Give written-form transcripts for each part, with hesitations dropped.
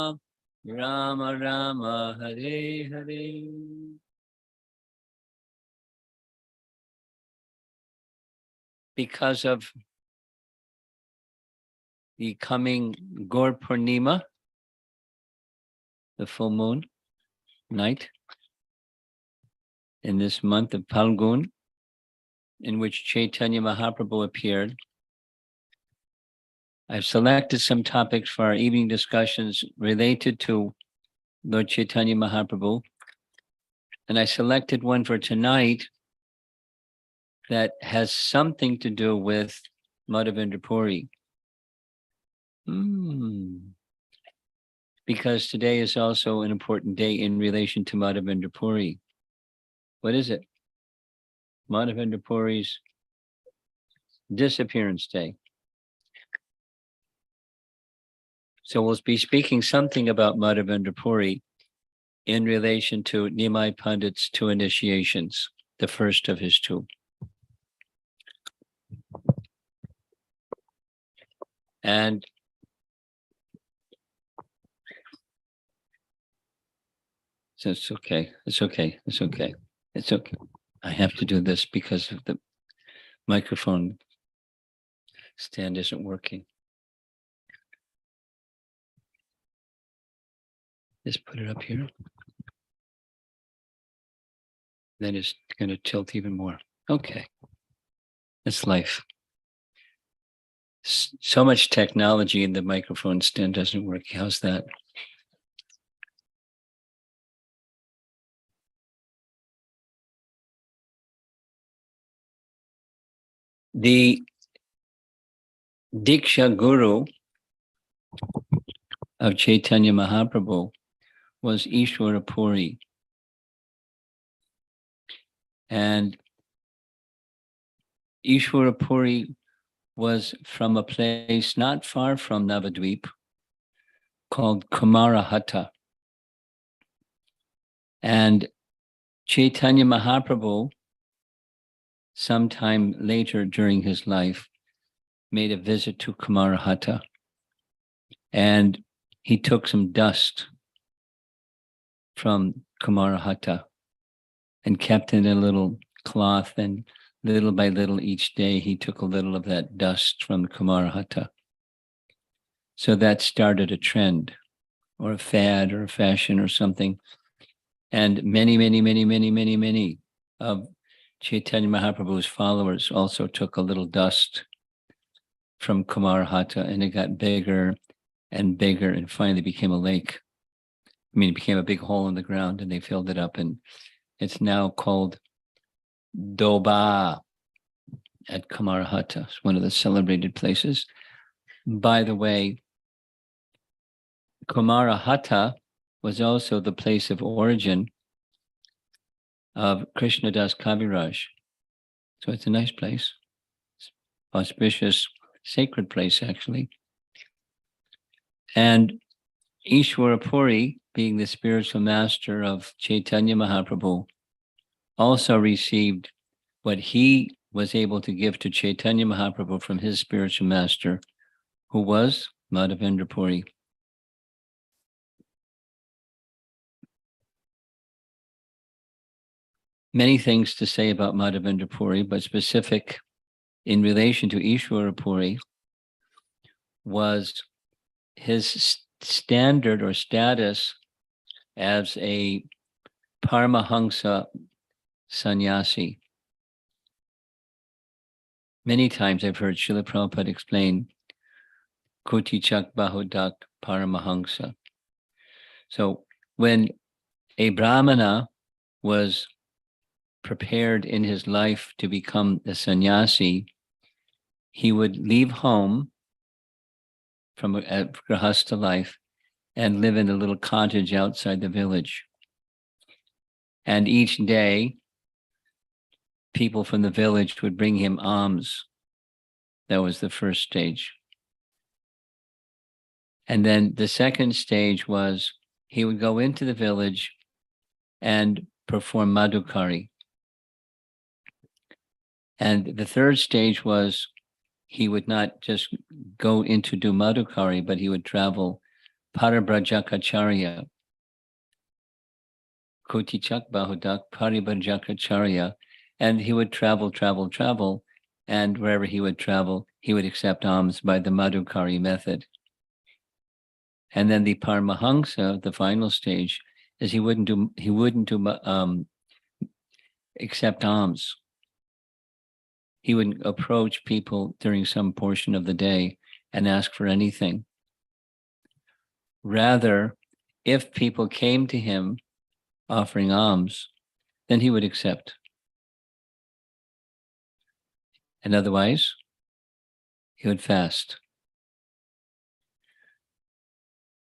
Rama Rama Hare Hare. Because of the coming Gaur Purnima, the full moon night in this month of Falgun, in which Chaitanya Mahaprabhu appeared, I've selected some topics for our evening discussions related to Lord Chaitanya Mahaprabhu. And I selected one for tonight that has something to do with Madhavendra Puri. Because today is also an important day in relation to Madhavendra Puri. What is it? Madhavendra Puri's disappearance day. So we'll be speaking something about Madhavendra Puri in relation to Nimai Pandit's 2 initiations, the first of his 2. And so it's okay. It's okay. It's okay. It's okay. I have to do this because of the microphone stand isn't working. Just put it up here. Then it's going to tilt even more. Okay. It's life. So much technology and the microphone stand doesn't work. How's that? The Diksha Guru of Chaitanya Mahaprabhu was Ishwara Puri. And Ishwara Puri was from a place not far from Navadvip called Kumarahata. And Chaitanya Mahaprabhu, sometime later during his life, made a visit to Kumarahata. And he took some dust from Kumarahata and kept it in a little cloth, and little by little each day he took a little of that dust from Kumarahata. So that started a trend or a fad or a fashion or something. And many of Chaitanya Mahaprabhu's followers also took a little dust from Kumarahata, and it got bigger and bigger and finally became a lake. I mean, it became a big hole in the ground and they filled it up, and it's now called Doba at Kumarahata. It's one of the celebrated places. By the way, Kumarahata was also the place of origin of Krishnadas Kaviraj. So it's a nice place. It's auspicious, sacred place, actually. And Ishwara Puri, being the spiritual master of Chaitanya Mahaprabhu, also received what he was able to give to Chaitanya Mahaprabhu from his spiritual master, who was Madhavendra Puri. Many things to say about Madhavendra Puri, but specific in relation to Ishwara Puri was his standard or status as a Paramahansa sannyasi. Many times I've heard Srila Prabhupada explain Kuti Chak Bahudak Paramahansa. So when a Brahmana was prepared in his life to become a sannyasi, he would leave home from a grahastha life and live in a little cottage outside the village. And each day, people from the village would bring him alms. That was the first stage. And then the second stage was he would go into the village and perform madhukari. And the third stage was he would not just go in to do madhukari, but he would travel Parabrajakacharya, Kotichak Bahudak, Paribrajakacharya, and he would travel, and wherever he would travel, he would accept alms by the Madhukari method. And then the Paramahansa, the final stage, is he wouldn't do accept alms. He would approach people during some portion of the day and ask for anything. Rather, if people came to him offering alms, then he would accept. And otherwise, he would fast.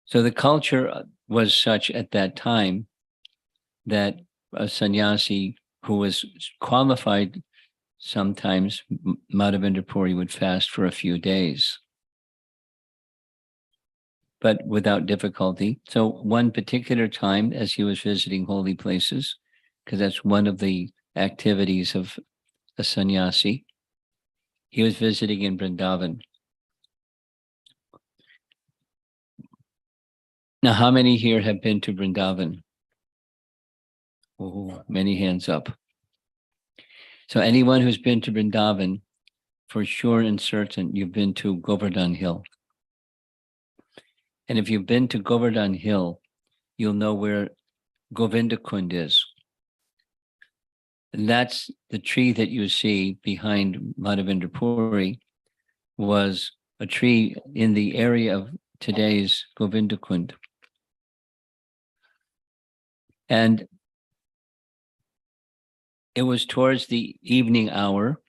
So the culture was such at that time that a sannyasi who was qualified, sometimes Madhavendra Puri would fast for a few days, but without difficulty. So one particular time, as he was visiting holy places, because that's one of the activities of a sannyasi, he was visiting in Vrindavan. Now, how many here have been to Vrindavan? Oh, many hands up. So anyone who's been to Vrindavan, for sure and certain, you've been to Govardhan Hill. And if you've been to Govardhan Hill, you'll know where Govindakund is. And that's the tree that you see behind Madhavendra Puri was a tree in the area of today's Govindakund. And it was towards the evening hour,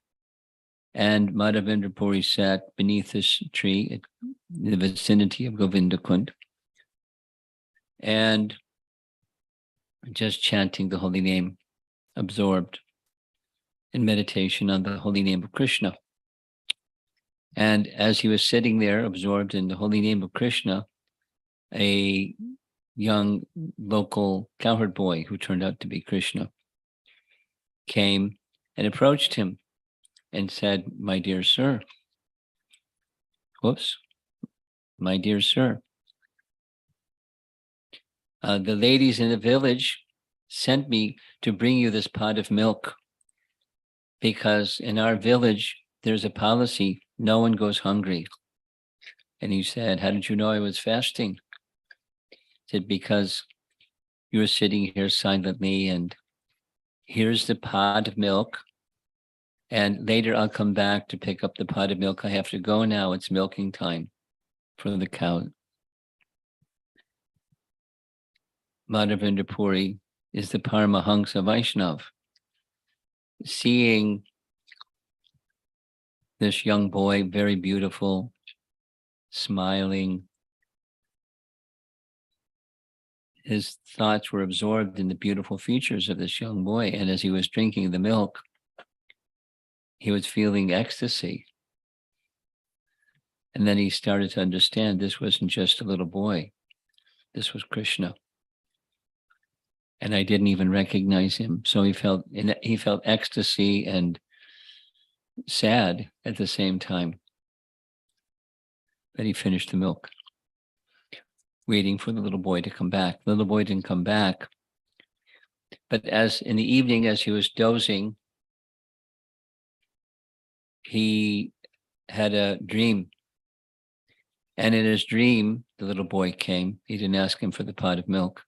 and Madhavendra Puri sat beneath this tree in the vicinity of Govindakund and just chanting the holy name, absorbed in meditation on the holy name of Krishna. And as he was sitting there, absorbed in the holy name of Krishna, a young local cowherd boy who turned out to be Krishna came and approached him and said, "My dear sir, my dear sir, the ladies in the village sent me to bring you this pot of milk because in our village, there's a policy, no one goes hungry." And he said, "How did you know I was fasting?" He said, "Because you were sitting here silently and here's the pot of milk. And later I'll come back to pick up the pot of milk. I have to go now. It's milking time for the cow." Madhavendra Puri is the Paramahansa Vaishnav. Seeing this young boy, very beautiful, smiling, his thoughts were absorbed in the beautiful features of this young boy. And as he was drinking the milk, he was feeling ecstasy. And then he started to understand this wasn't just a little boy. This was Krishna. And I didn't even recognize him. So he felt ecstasy and sad at the same time. But he finished the milk, waiting for the little boy to come back. The little boy didn't come back. But as in the evening, as he was dozing, he had a dream. And in his dream, the little boy came. He didn't ask him for the pot of milk.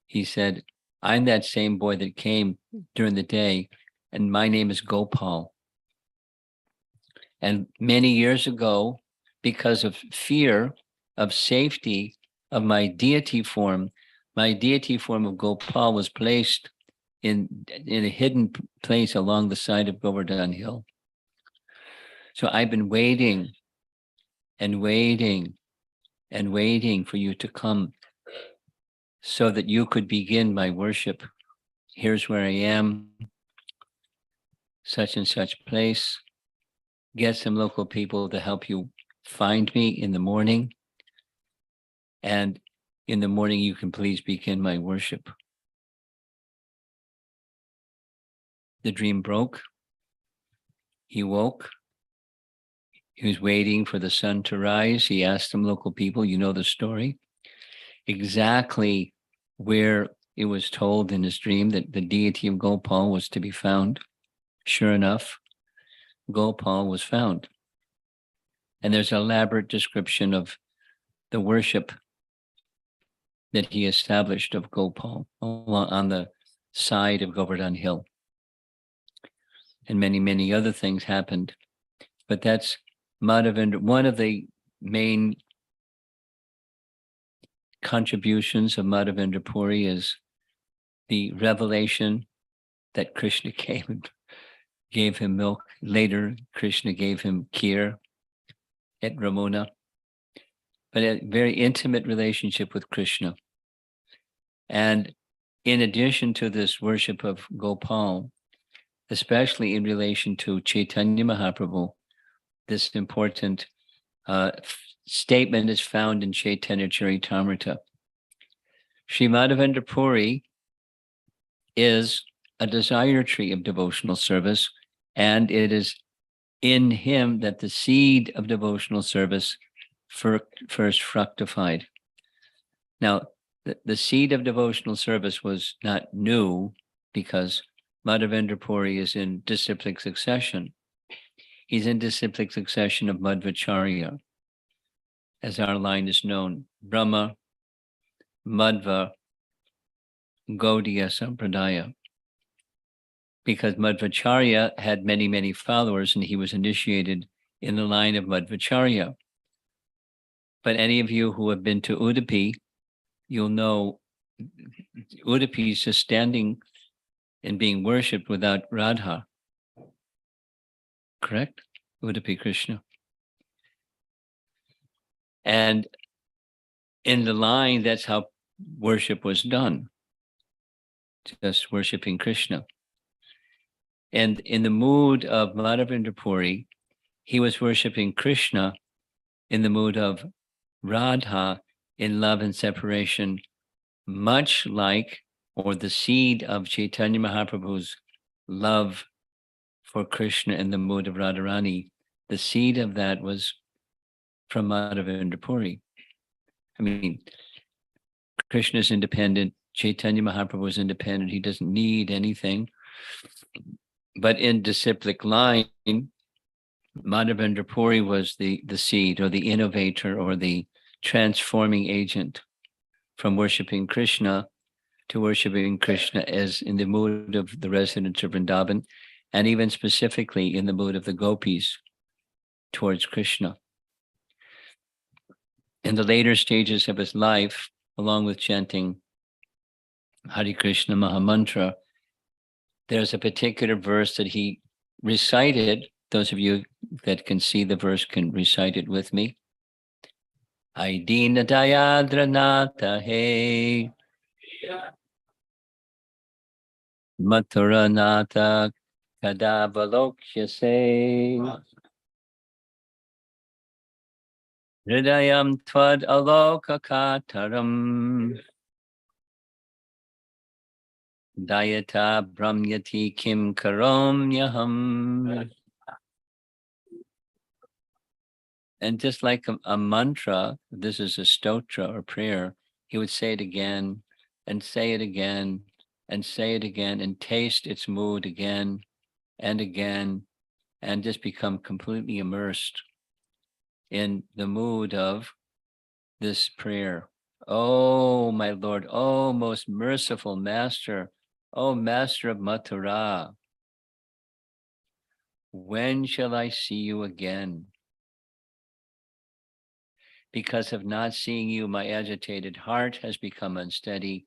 He said, "I'm that same boy that came during the day, and my name is Gopal. And many years ago, because of fear of safety of my deity form of Gopal was placed in a hidden place along the side of Govardhan Hill. So I've been waiting and waiting and waiting for you to come so that you could begin my worship. Here's where I am, such and such place. Get some local people to help you find me in the morning. And in the morning, you can please begin my worship." The dream broke. He woke. He was waiting for the sun to rise. He asked some local people, you know the story. exactly where it was told in his dream that the deity of Gopal was to be found. Sure enough, Gopal was found. And there's an elaborate description of the worship that he established of Gopal on the side of Govardhan Hill. And many, many other things happened. But that's Madhavendra. One of the main contributions of Madhavendra Puri is the revelation that Krishna gave him milk. Later, Krishna gave him kheer at Ramona. But a very intimate relationship with Krishna. And in addition to this worship of Gopal, especially in relation to Chaitanya Mahaprabhu, this important statement is found in Chaitanya Charitamrita. Sri Madhavendra Puri is a desire tree of devotional service, and it is in him that the seed of devotional service first fructified. Now, the seed of devotional service was not new because Madhavendra Puri is in disciplic succession. He's in disciplic succession of Madhvacharya, as our line is known, Brahma, Madhva, Gaudiya Sampradaya. Because Madhvacharya had many, many followers and he was initiated in the line of Madhvacharya. But any of you who have been to Udupi, you'll know Udupi is just standing and being worshipped without Radha. Correct? Udupi Krishna. And in the line, that's how worship was done. Just worshiping Krishna. And in the mood of Madhavendra Puri, he was worshiping Krishna in the mood of Radha in love and separation, much like, or the seed of Chaitanya Mahaprabhu's love for Krishna in the mood of Radharani, the seed of that was from Madhavendra Puri. I mean, Krishna is independent, Chaitanya Mahaprabhu is independent, he doesn't need anything. But in disciplic line, Madhavendra Puri was the seed or the innovator or the transforming agent from worshiping Krishna to worshiping Krishna as in the mood of the residents of Vrindavan, and even specifically in the mood of the gopis towards Krishna. In the later stages of his life, along with chanting Hare Krishna Mahamantra, there's a particular verse that he recited. Those of you that can see the verse can recite it with me. Ai Dina Dayadranata He Mathuranata Kadavalokhyase Hridayam Tvad Alokakataram Dayata Brahmyati Kim Karomyaham. And just like a mantra, this is a stotra or prayer, he would say it again and say it again and say it again and taste its mood again and again and just become completely immersed in the mood of this prayer. Oh, my Lord, oh, most merciful Master, oh, Master of Mathura, when shall I see you again? Because of not seeing you, my agitated heart has become unsteady.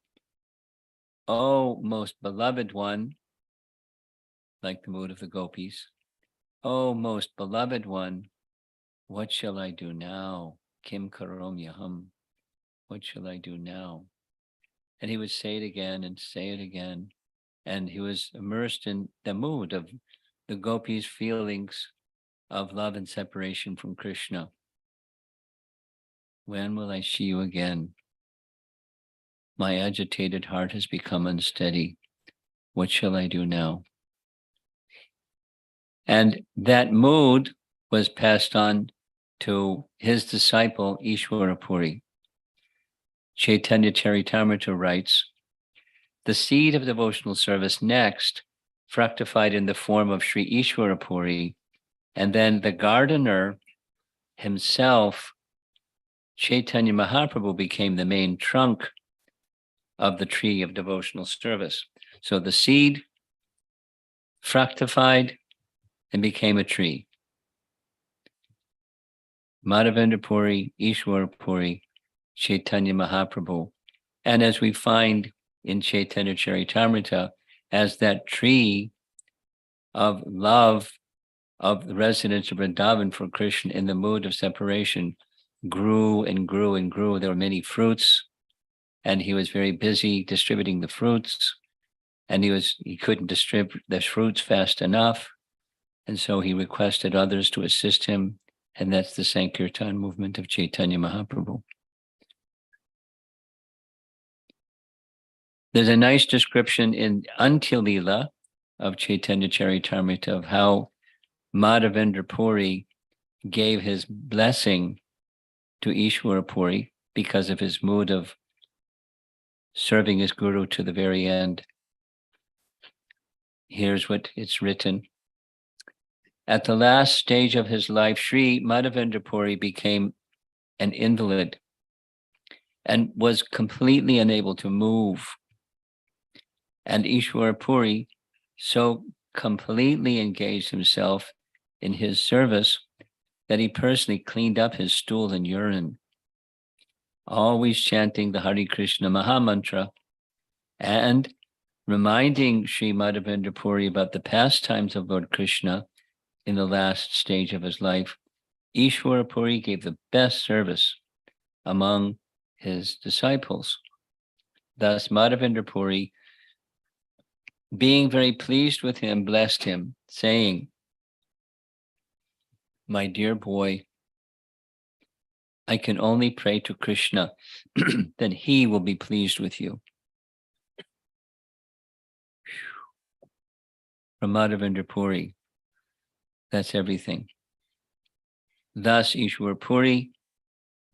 Oh, most beloved one, like the mood of the gopis. Oh, most beloved one, what shall I do now? Kim karomyaham. What shall I do now? And he would say it again and say it again. And he was immersed in the mood of the gopis' feelings of love and separation from Krishna. When will I see you again? My agitated heart has become unsteady. What shall I do now? And that mood was passed on to his disciple, Ishwara Puri. Chaitanya Charitamrita writes, the seed of devotional service next fructified in the form of Sri Ishwara Puri, and then the gardener himself, Chaitanya Mahaprabhu, became the main trunk of the tree of devotional service. So the seed fructified and became a tree. Madhavendra Puri, Ishwara Puri, Chaitanya Mahaprabhu. And as we find in Chaitanya Charitamrita, as that tree of love of the residents of Vrindavan for Krishna in the mood of separation grew and grew and grew. There were many fruits, and he was very busy distributing the fruits, and he couldn't distribute the fruits fast enough. And so he requested others to assist him. And that's the Sankirtan movement of Chaitanya Mahaprabhu. There's a nice description in Antilila of Chaitanya Charitamrita of how Madhavendra Puri gave his blessing to Ishwara Puri because of his mood of serving his guru to the very end. Here's what it's written. At the last stage of his life, Sri Madhavendra Puri became an invalid and was completely unable to move. And Ishwara Puri so completely engaged himself in his service that he personally cleaned up his stool and urine, always chanting the Hare Krishna Mahamantra and reminding Sri Madhavendra Puri about the pastimes of Lord Krishna in the last stage of his life. Ishwara Puri gave the best service among his disciples. Thus, Madhavendra Puri, being very pleased with him, blessed him, saying, my dear boy, I can only pray to Krishna that he will be pleased with you. From Madhavendra Puri, that's everything. Thus, Ishwara Puri,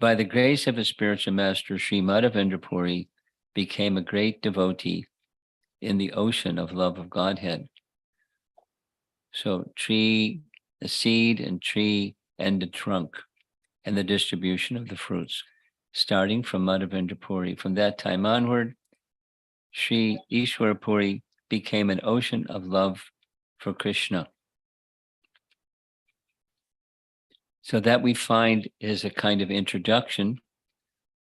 by the grace of his spiritual master, Sri Madhavendra Puri, became a great devotee in the ocean of love of Godhead. So tree, the seed and tree and the trunk and the distribution of the fruits, starting from Madhavendra Puri. From that time onward, Sri Ishwara Puri became an ocean of love for Krishna. So that we find is a kind of introduction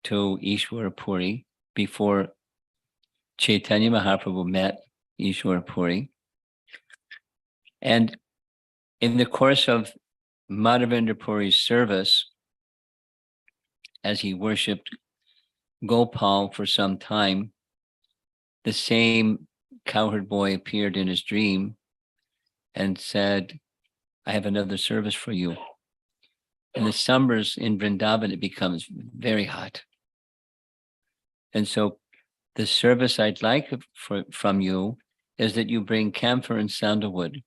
to Ishwara Puri before Chaitanya Mahaprabhu met Ishwara Puri. And in the course of Madhavendra Puri's service, as he worshipped Gopal for some time, the same cowherd boy appeared in his dream and said, I have another service for you. In the summers in Vrindavan, it becomes very hot. And so the service I'd like from you is that you bring camphor and sandalwood.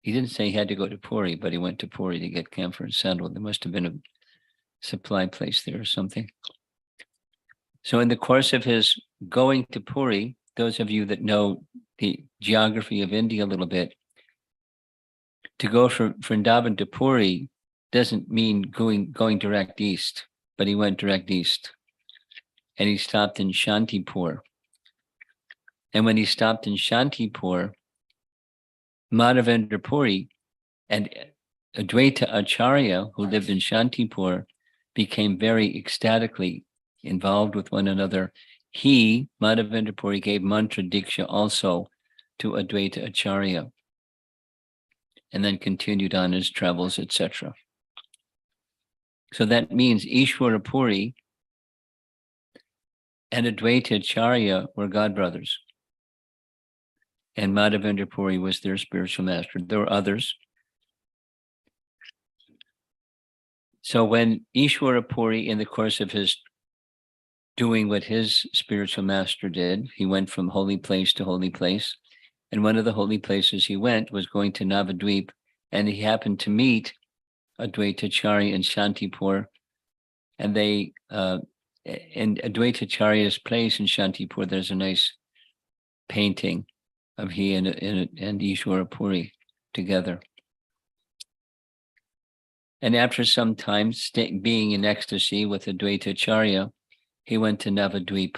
He didn't say he had to go to Puri, but he went to Puri to get camphor and sandalwood. There must have been a supply place there or something. So in the course of his going to Puri, those of you that know the geography of India a little bit, to go from Vrindavan to Puri doesn't mean going direct east, but he went direct east. And he stopped in Shantipur. And when he stopped in Shantipur, Madhavendra Puri and Advaita Acharya, who lived in Shantipur, became very ecstatically involved with one another. He, Madhavendra Puri, gave mantra diksha also to Advaita Acharya, and then continued on his travels, etc. So that means Ishwara Puri and Advaita Acharya were godbrothers. And Madhavendra Puri was their spiritual master. There were others. So when Ishwara Puri, in the course of his doing what his spiritual master did, he went from holy place to holy place. And one of the holy places he went was going to Navadvip, and he happened to meet Advaita Acharya in Shantipur, and they in Advaitacharya's place in Shantipur, there's a nice painting of he and Ishwara Puri together. And after some time being in ecstasy with Advaitacharya, he went to Navadvip.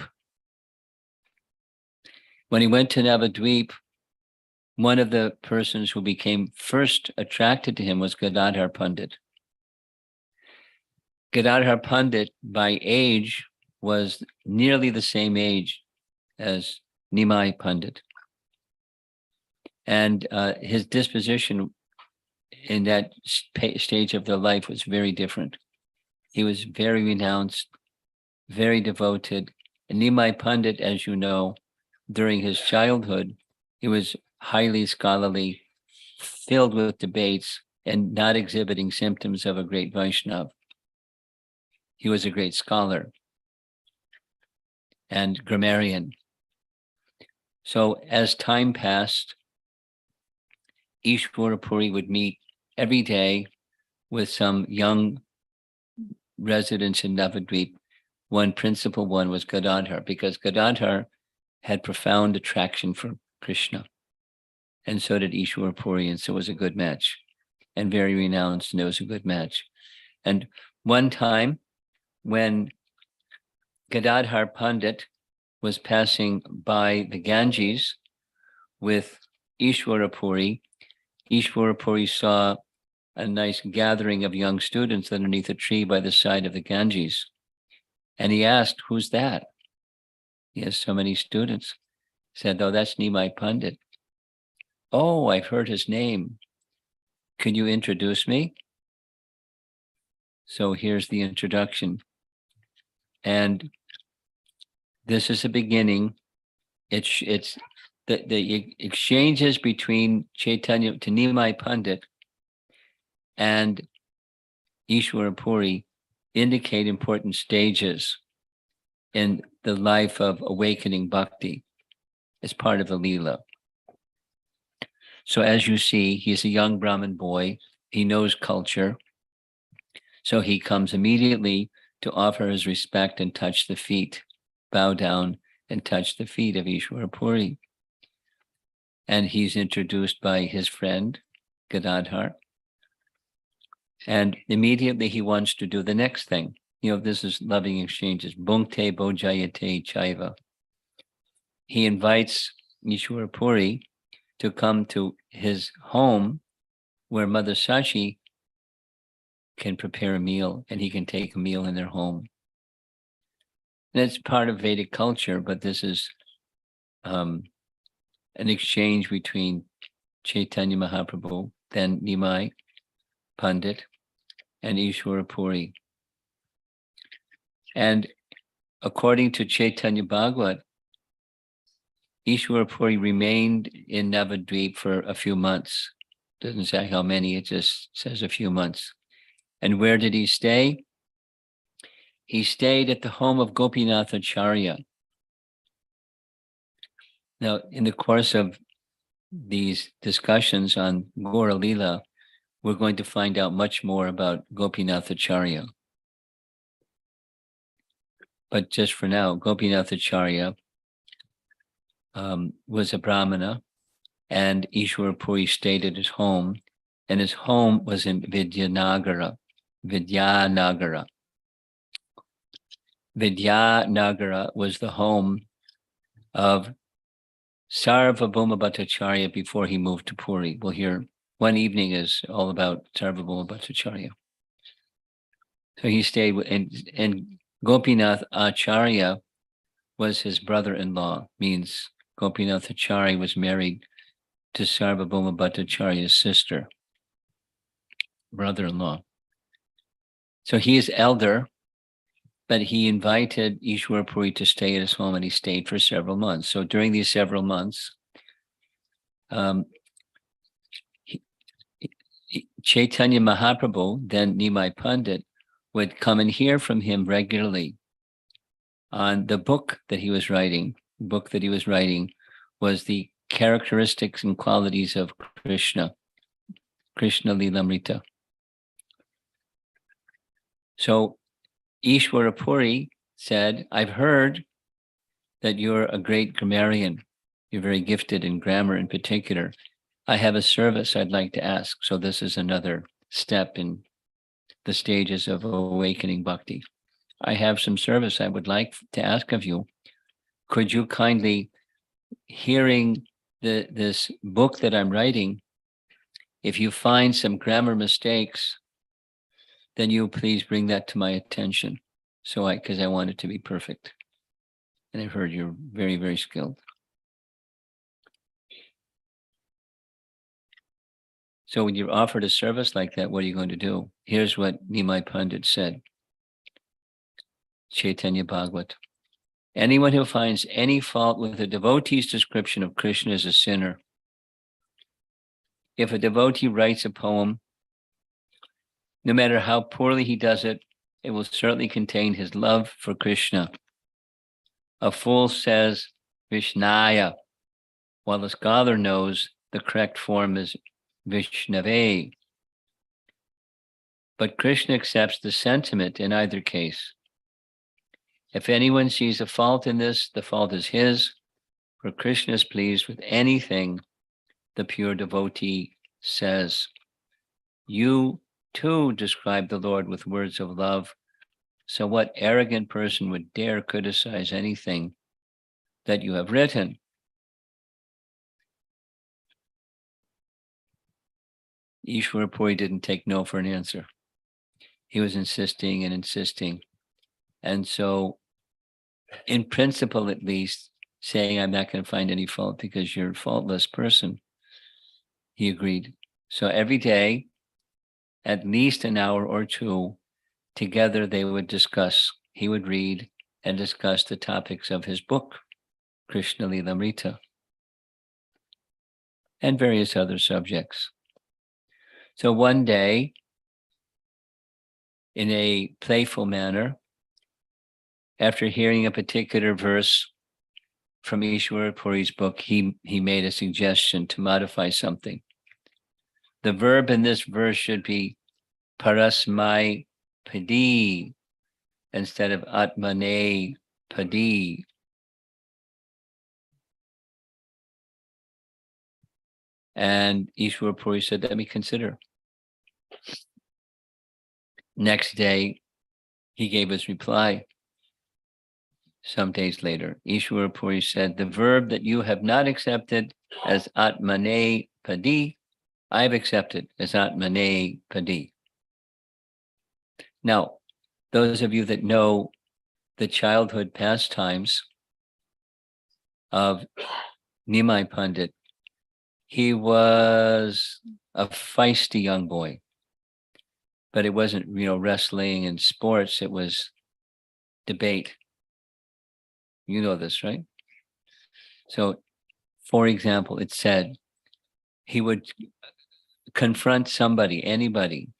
When he went to Navadvip, one of the persons who became first attracted to him was Gadadhar Pandit. Gadadhar Pandit, by age, was nearly the same age as Nimai Pandit. And his disposition in that stage of their life was very different. He was very renounced, very devoted. And Nimai Pandit, as you know, during his childhood, he was highly scholarly, filled with debates, and not exhibiting symptoms of a great Vaishnav. He was a great scholar and grammarian. So as time passed, Ishwara Puri would meet every day with some young residents in Navadvip. One principal one was Gadadhar, because Gadadhar had profound attraction for Krishna. And so did Ishwara Puri, and so it was a good match. And very renounced, and it was a good match. And one time, when Gadadhar Pandit was passing by the Ganges with Ishwara Puri, Ishwara Puri saw a nice gathering of young students underneath a tree by the side of the Ganges. And he asked, "Who's that? He has so many students." He said, "Oh, that's Nimai Pandit." "Oh, I've heard his name. Could you introduce me?" So here's the introduction. And this is the beginning. It's the exchanges between Chaitanya to Nimai Pandit and Ishwara Puri indicate important stages in the life of awakening bhakti as part of the Leela. So as you see, he's a young Brahmin boy. He knows culture. So he comes immediately to offer his respect and touch the feet, bow down and touch the feet of Ishwara Puri. And he's introduced by his friend, Gadadhar. And immediately he wants to do the next thing. This is loving exchanges. Bhunkte bojayate chaiva. He invites Ishwara Puri to come to his home where Mother Sachi can prepare a meal, and he can take a meal in their home. And it's part of Vedic culture, but this is an exchange between Chaitanya Mahaprabhu, then Nimai Pandit, and Ishwara Puri. And according to Chaitanya Bhagavat, Ishwara Puri remained in Navadvip for a few months. Doesn't say how many, it just says a few months. And where did he stay? He stayed at the home of Gopinath Acharya. Now, in the course of these discussions on Gaura Leela, we're going to find out much more about Gopinath Acharya. But just for now, Gopinath Acharya was a Brahmana, and Ishwara Puri stayed at his home, and his home was in Vidyanagara. Vidyanagara was the home of Sarvabhauma Bhattacharya before he moved to Puri. We'll hear one evening is all about Sarvabhauma Bhattacharya. So he stayed and Gopinath Acharya was his brother-in-law, means Gopinath Acharya was married to Sarvabhauma Bhattacharya's sister, brother-in-law. So he is elder, but he invited Ishwara Puri to stay at his home, and he stayed for several months. So during these several months, Chaitanya Mahaprabhu, then Nimai Pandit, would come and hear from him regularly on the book that he was writing. The book that he was writing was the characteristics and qualities of Krishna, Krishna Lilamrita. So Ishwara Puri said, I've heard that you're a great grammarian. You're very gifted in grammar in particular. I have a service I'd like to ask. So this is another step in the stages of awakening bhakti. I have some service I would like to ask of you. Could you kindly, hearing this book that I'm writing, if you find some grammar mistakes, then you please bring that to my attention. So because I want it to be perfect. And I've heard you're very, very skilled. So when you're offered a service like that, what are you going to do? Here's what Nimai Pandit said. Chaitanya Bhagavat. Anyone who finds any fault with a devotee's description of Krishna is a sinner. If a devotee writes a poem, no matter how poorly he does it, it will certainly contain his love for Krishna. A fool says Vishnaya, while a scholar knows the correct form is Vishnave. But Krishna accepts the sentiment in either case. If anyone sees a fault in this, the fault is his, for Krishna is pleased with anything the pure devotee says. You too describe the Lord with words of love. So what arrogant person would dare criticize anything that you have written? Ishwara Puri didn't take no for an answer. He was insisting and insisting. And so, in principle, at least, saying, I'm not going to find any fault because you're a faultless person, he agreed. So every day, at least an hour or two, together they would discuss. He would read and discuss the topics of his book, Krishna Lilamrita, and various other subjects. So one day, in a playful manner, after hearing a particular verse from Ishwara Puri's book, he made a suggestion to modify something. The verb in this verse should be parasmai padi instead of atmane padi. And Ishwara Puri said, let me consider. Next day, he gave his reply. Some days later, Ishwara Puri said, the verb that you have not accepted as atmane padi, I've accepted as atmane padi. Now, those of you that know the childhood pastimes of Nimai Pandit, he was a feisty young boy, but it wasn't, wrestling and sports. It was debate. You know this, right? So, for example, it said he would confront somebody, anybody,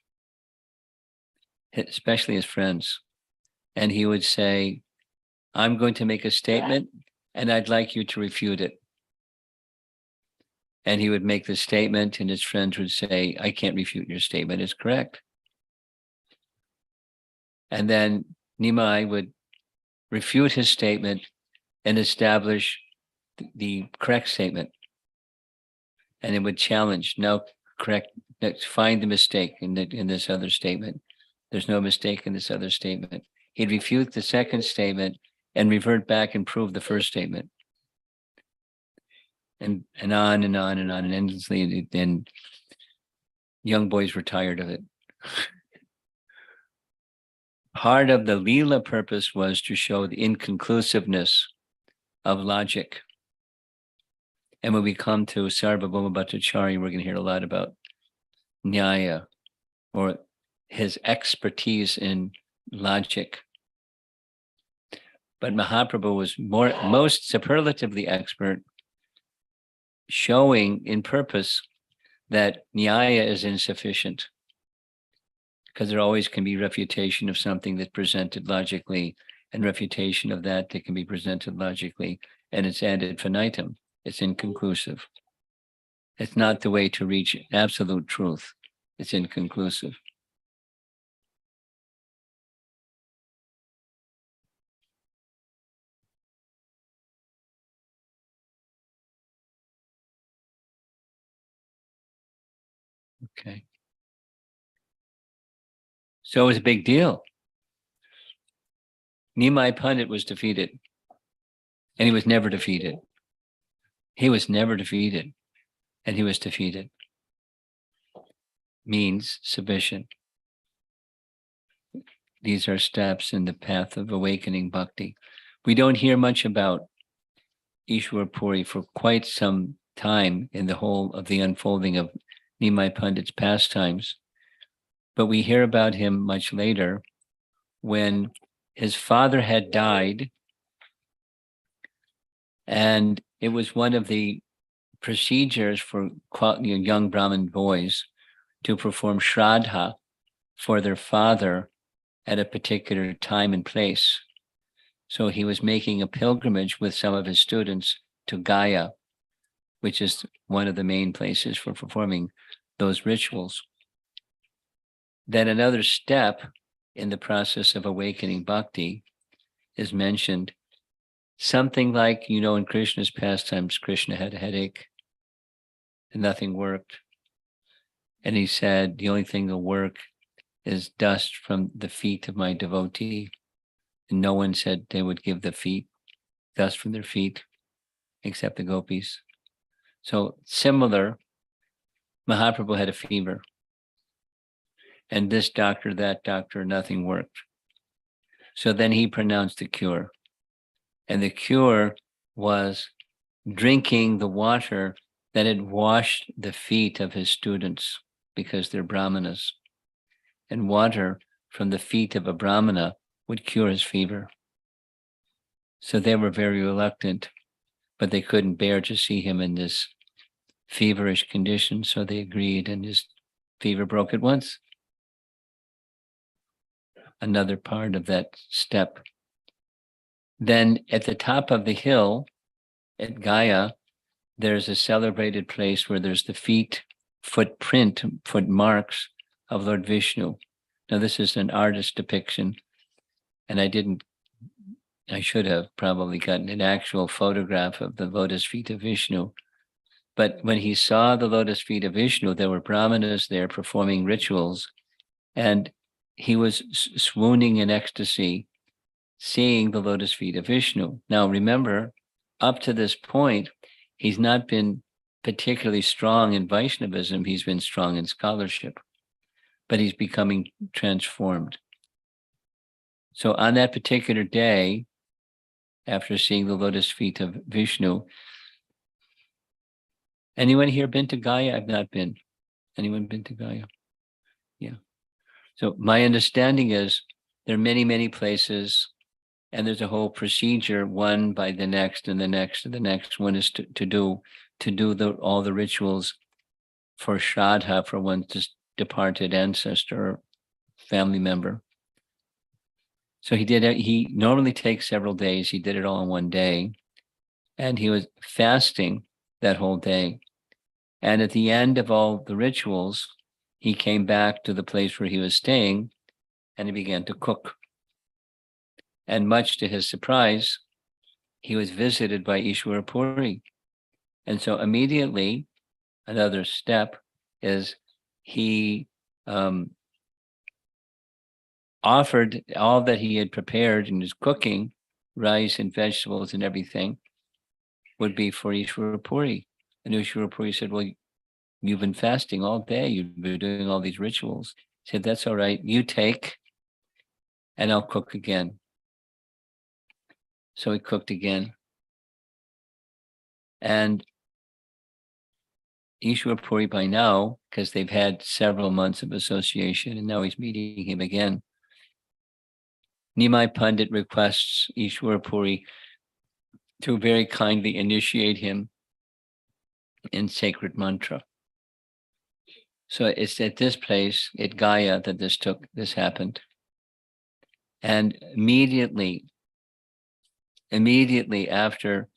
especially his friends, and he would say, I'm going to make a statement and I'd like you to refute it. And he would make the statement and his friends would say, I can't refute your statement, it's correct. And then Nimai would refute his statement and establish the correct statement. And it would challenge, no, correct, find the mistake in this other statement. There's no mistake in this other statement. He'd refute the second statement and revert back and prove the first statement. And on and on and on and endlessly. And young boys were tired of it. Part of the Leela purpose was to show the inconclusiveness of logic. And when we come to Sarvabhauma Bhattacharya, we're going to hear a lot about Nyaya, or his expertise in logic. But Mahaprabhu was most superlatively expert, showing in purpose that Nyaya is insufficient, because there always can be refutation of something that's presented logically, and refutation of that can be presented logically, and it's ad infinitum. It's inconclusive. It's not the way to reach absolute truth. It's inconclusive. Okay. So it was a big deal. Nimai Pandit was defeated, and he was never defeated. He was never defeated, and he was defeated. Means submission. These are steps in the path of awakening bhakti. We don't hear much about Ishwar Puri for quite some time in the whole of the unfolding of Nimai Pandit's pastimes, but we hear about him much later when his father had died, and it was one of the procedures for young Brahmin boys to perform shraddha for their father at a particular time and place. So he was making a pilgrimage with some of his students to Gaya, which is one of the main places for performing those rituals. Then another step in the process of awakening bhakti is mentioned. Something like, in Krishna's pastimes, Krishna had a headache and nothing worked. And he said, the only thing that'll work is dust from the feet of my devotee. And no one said they would give the feet, dust from their feet, except the gopis. So similar, Mahaprabhu had a fever. And this doctor, that doctor, nothing worked. So then he pronounced the cure. And the cure was drinking the water that had washed the feet of his students, because they're brahmanas. And water from the feet of a brahmana would cure his fever. So they were very reluctant, but they couldn't bear to see him in this feverish condition, so they agreed, and his fever broke at once. Another part of that step. Then at the top of the hill at Gaya, there's a celebrated place where there's the foot marks of Lord Vishnu. Now, this is an artist depiction, and I should have probably gotten an actual photograph of the lotus feet of Vishnu. But when he saw the lotus feet of Vishnu, there were brahmanas there performing rituals, and he was swooning in ecstasy, seeing the lotus feet of Vishnu. Now, remember, up to this point, he's not been particularly strong in Vaishnavism. He's been strong in scholarship, but he's becoming transformed. So on that particular day, after seeing the lotus feet of Vishnu, anyone here been to Gaya? I've not been. Anyone been to Gaya? Yeah. So my understanding is there are many, many places, and there's a whole procedure, one by the next and the next and the next. One is to do all the rituals for Shraddha for one's departed ancestor or family member. So he normally takes several days. He did it all in one day, and he was fasting that whole day. And at the end of all the rituals, he came back to the place where he was staying, and he began to cook. And much to his surprise, he was visited by Ishwara Puri. And so immediately, another step is he offered all that he had prepared in his cooking, rice and vegetables and everything, would be for Ishwara Puri. And Ishwara Puri said, well, you've been fasting all day. You've been doing all these rituals. He said, that's all right. You take, and I'll cook again. So he cooked again. And Ishwara Puri by now, because they've had several months of association, and now he's meeting him again, Nimai Pandit requests Ishwara Puri to very kindly initiate him in sacred mantra. So it's at this place, at Gaya, that this happened. And immediately after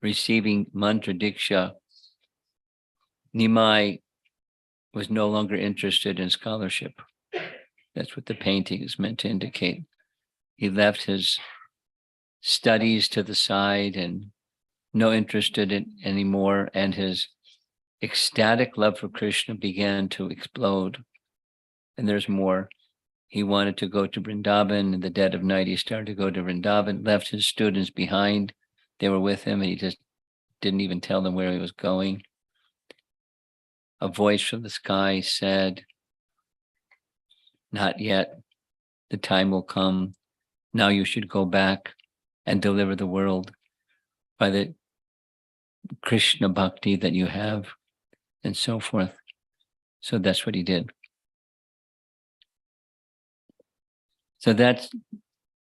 receiving mantra diksha, Nimai was no longer interested in scholarship. That's what the painting is meant to indicate. He left his studies to the side and no interest in it anymore, and his ecstatic love for Krishna began to explode. And there's more. He wanted to go to Vrindavan. In the dead of night, he started to go to Vrindavan, left his students behind. They were with him, and he just didn't even tell them where he was going. A voice from the sky said, "Not yet. The time will come. Now you should go back and deliver the world by the Krishna bhakti that you have," and so forth. So that's what he did. So that's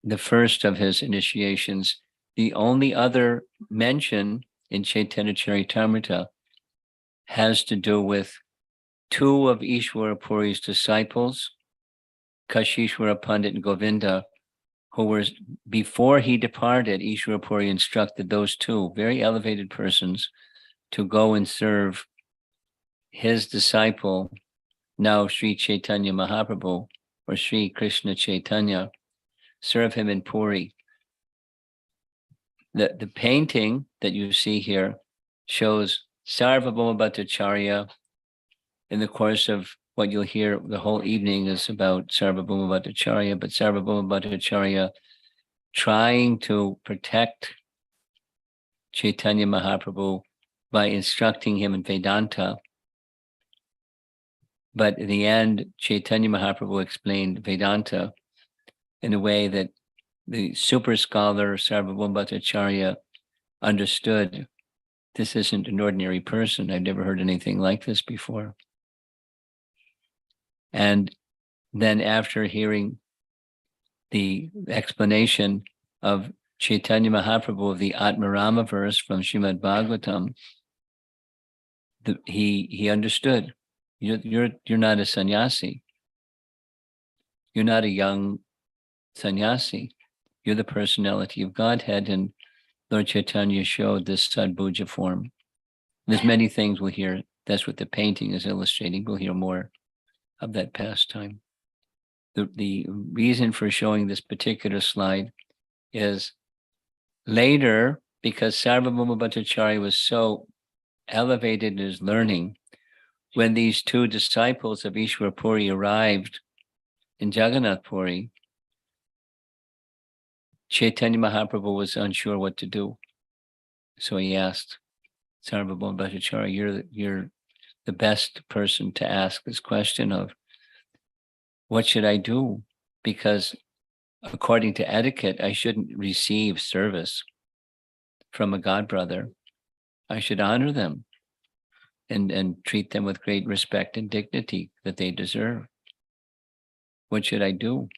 the first of his initiations. The only other mention in Chaitanya Charitamrita has to do with two of Ishwara Puri's disciples, Kashishwara Pandit and Govinda, who were, before he departed, Ishwara Puri instructed those two very elevated persons to go and serve his disciple, now Sri Chaitanya Mahaprabhu, or Sri Krishna Chaitanya, serve him in Puri. The painting that you see here shows Sarvabhauma Bhattacharya. In the course of what you'll hear, the whole evening is about Sarvabhauma Bhattacharya, but Sarvabhauma Bhattacharya trying to protect Chaitanya Mahaprabhu by instructing him in Vedanta. But in the end, Chaitanya Mahaprabhu explained Vedanta in a way that the super scholar Sarvabhauma Bhattacharya understood. This isn't an ordinary person. I've never heard anything like this before. And then after hearing the explanation of Chaitanya Mahaprabhu of the Atmarama verse from Srimad Bhagavatam, he understood. You're not a sannyasi. You're not a young sannyasi. You're the personality of Godhead, and Lord Chaitanya showed this Sadbhuja form. There's many things we'll hear. That's what the painting is illustrating. We'll hear more of that pastime. The reason for showing this particular slide is later, because Sarvabhauma Bhattacharya was so elevated in his learning, when these two disciples of Ishwara Puri arrived in Jagannath Puri, Chaitanya Mahaprabhu was unsure what to do. So he asked Sarvabhauma Bhattacharya, you're the best person to ask this question of, what should I do? Because according to etiquette, I shouldn't receive service from a godbrother. I should honor them and treat them with great respect and dignity that they deserve. What should I do?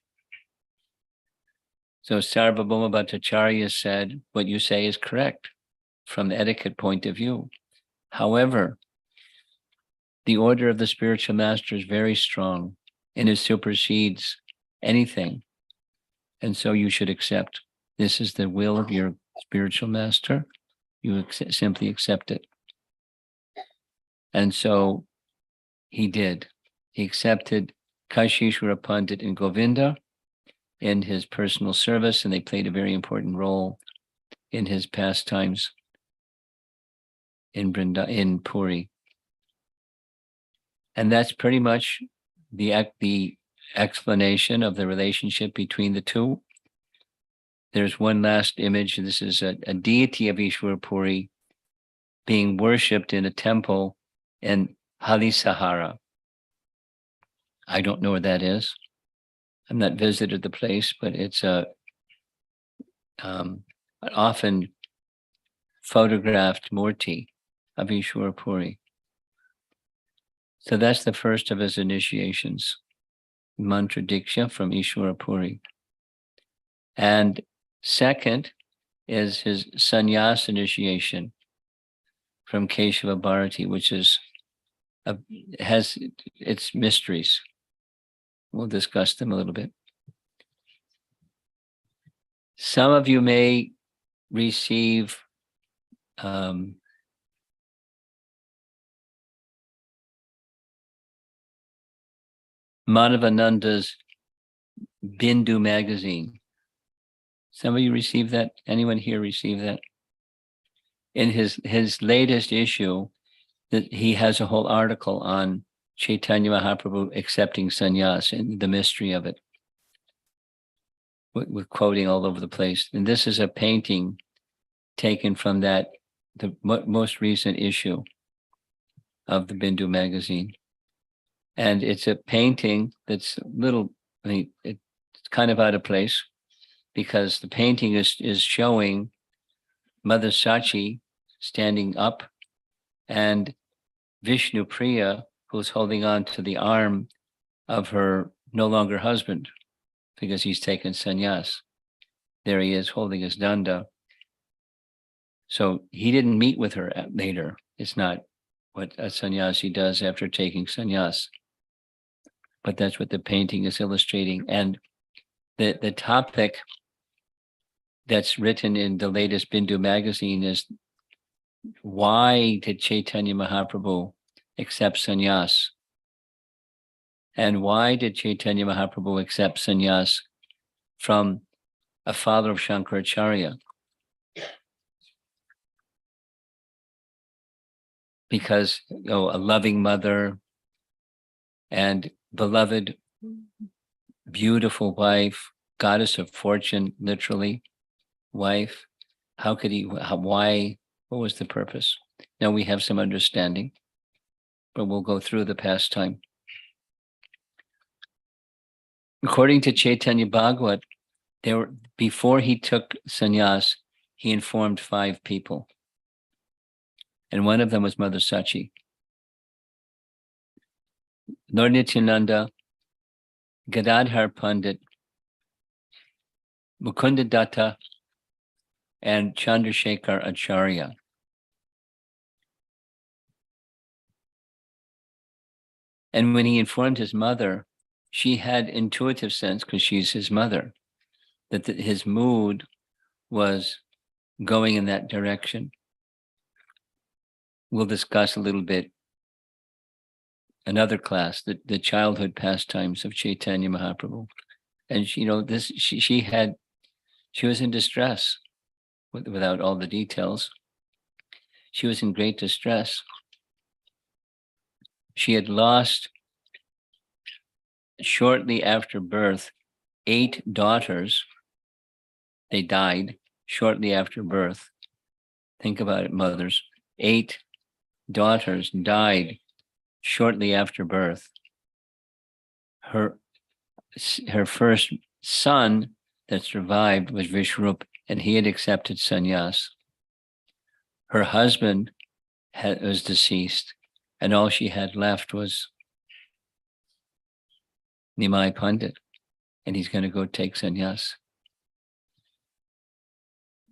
So Sarvabhauma Bhattacharya said, what you say is correct from the etiquette point of view. However, the order of the spiritual master is very strong and it supersedes anything. And so you should accept. This is the will of your spiritual master. You simply accept it. And so he did. He accepted Kashishwara Pandit and Govinda in his personal service, and they played a very important role in his pastimes in Puri. And that's pretty much the explanation of the relationship between the two. There's one last image. This is a deity of Ishwara Puri being worshipped in a temple in Halisahara. I don't know where that is. I've not visited the place, but it's an often photographed murti of Ishwara Puri. So that's the first of his initiations, mantra diksha from Ishwara Puri. And second is his sannyas initiation from Keshava Bharati, which has its mysteries. We'll discuss them a little bit. Some of you may receive Madhavananda's Bindu magazine. Some of you received that? Anyone here received that? In his latest issue, that he has a whole article on Chaitanya Mahaprabhu accepting sannyas and the mystery of it, with quoting all over the place. And this is a painting taken from the most recent issue of the Bindu magazine. And it's a painting that's it's kind of out of place, because the painting is showing Mother Sachi standing up and Vishnu Priya, who's holding on to the arm of her no longer husband, because he's taken sannyas. There he is holding his danda. So he didn't meet with her later. It's not what a sannyasi does after taking sannyas. But that's what the painting is illustrating. And the topic that's written in the latest Bindu magazine is, why did Chaitanya Mahaprabhu accept sannyas? And why did Chaitanya Mahaprabhu accept sannyas from a father of Shankaracharya? Because a loving mother and beloved, beautiful wife, goddess of fortune, literally, wife. How could he, why, what was the purpose? Now we have some understanding, but we'll go through the pastime. According to Chaitanya Bhagavat, before he took sannyas, he informed 5 people. And one of them was Mother Sachi. Lord Nityananda, Gadadhar Pandit, Mukunda Datta, and Chandrasekhar Acharya. And when he informed his mother, she had intuitive sense, because she's his mother, that his mood was going in that direction. We'll discuss a little bit another class, the childhood pastimes of Chaitanya Mahaprabhu. And she was in distress, without all the details. She was in great distress. She had lost, shortly after birth, 8 daughters. They died shortly after birth. Think about it, mothers. 8 daughters died shortly after birth. Her first son that survived was Vishrup, and he had accepted sannyas. Her husband was deceased, and all she had left was Nimai Pandit, and he's going to go take sannyas.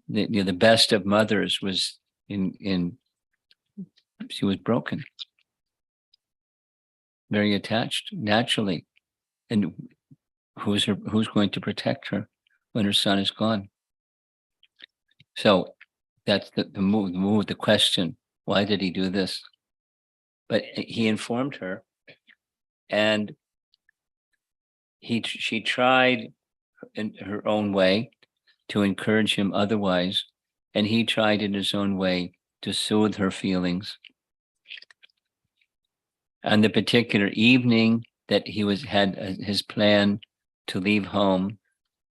The best of mothers was she was broken, very attached naturally, and who's going to protect her when her son is gone? So that's the move, the question: why did he do this? But he informed her, and she tried in her own way to encourage him otherwise, and he tried in his own way to soothe her feelings. On the particular evening that he had his plan to leave home,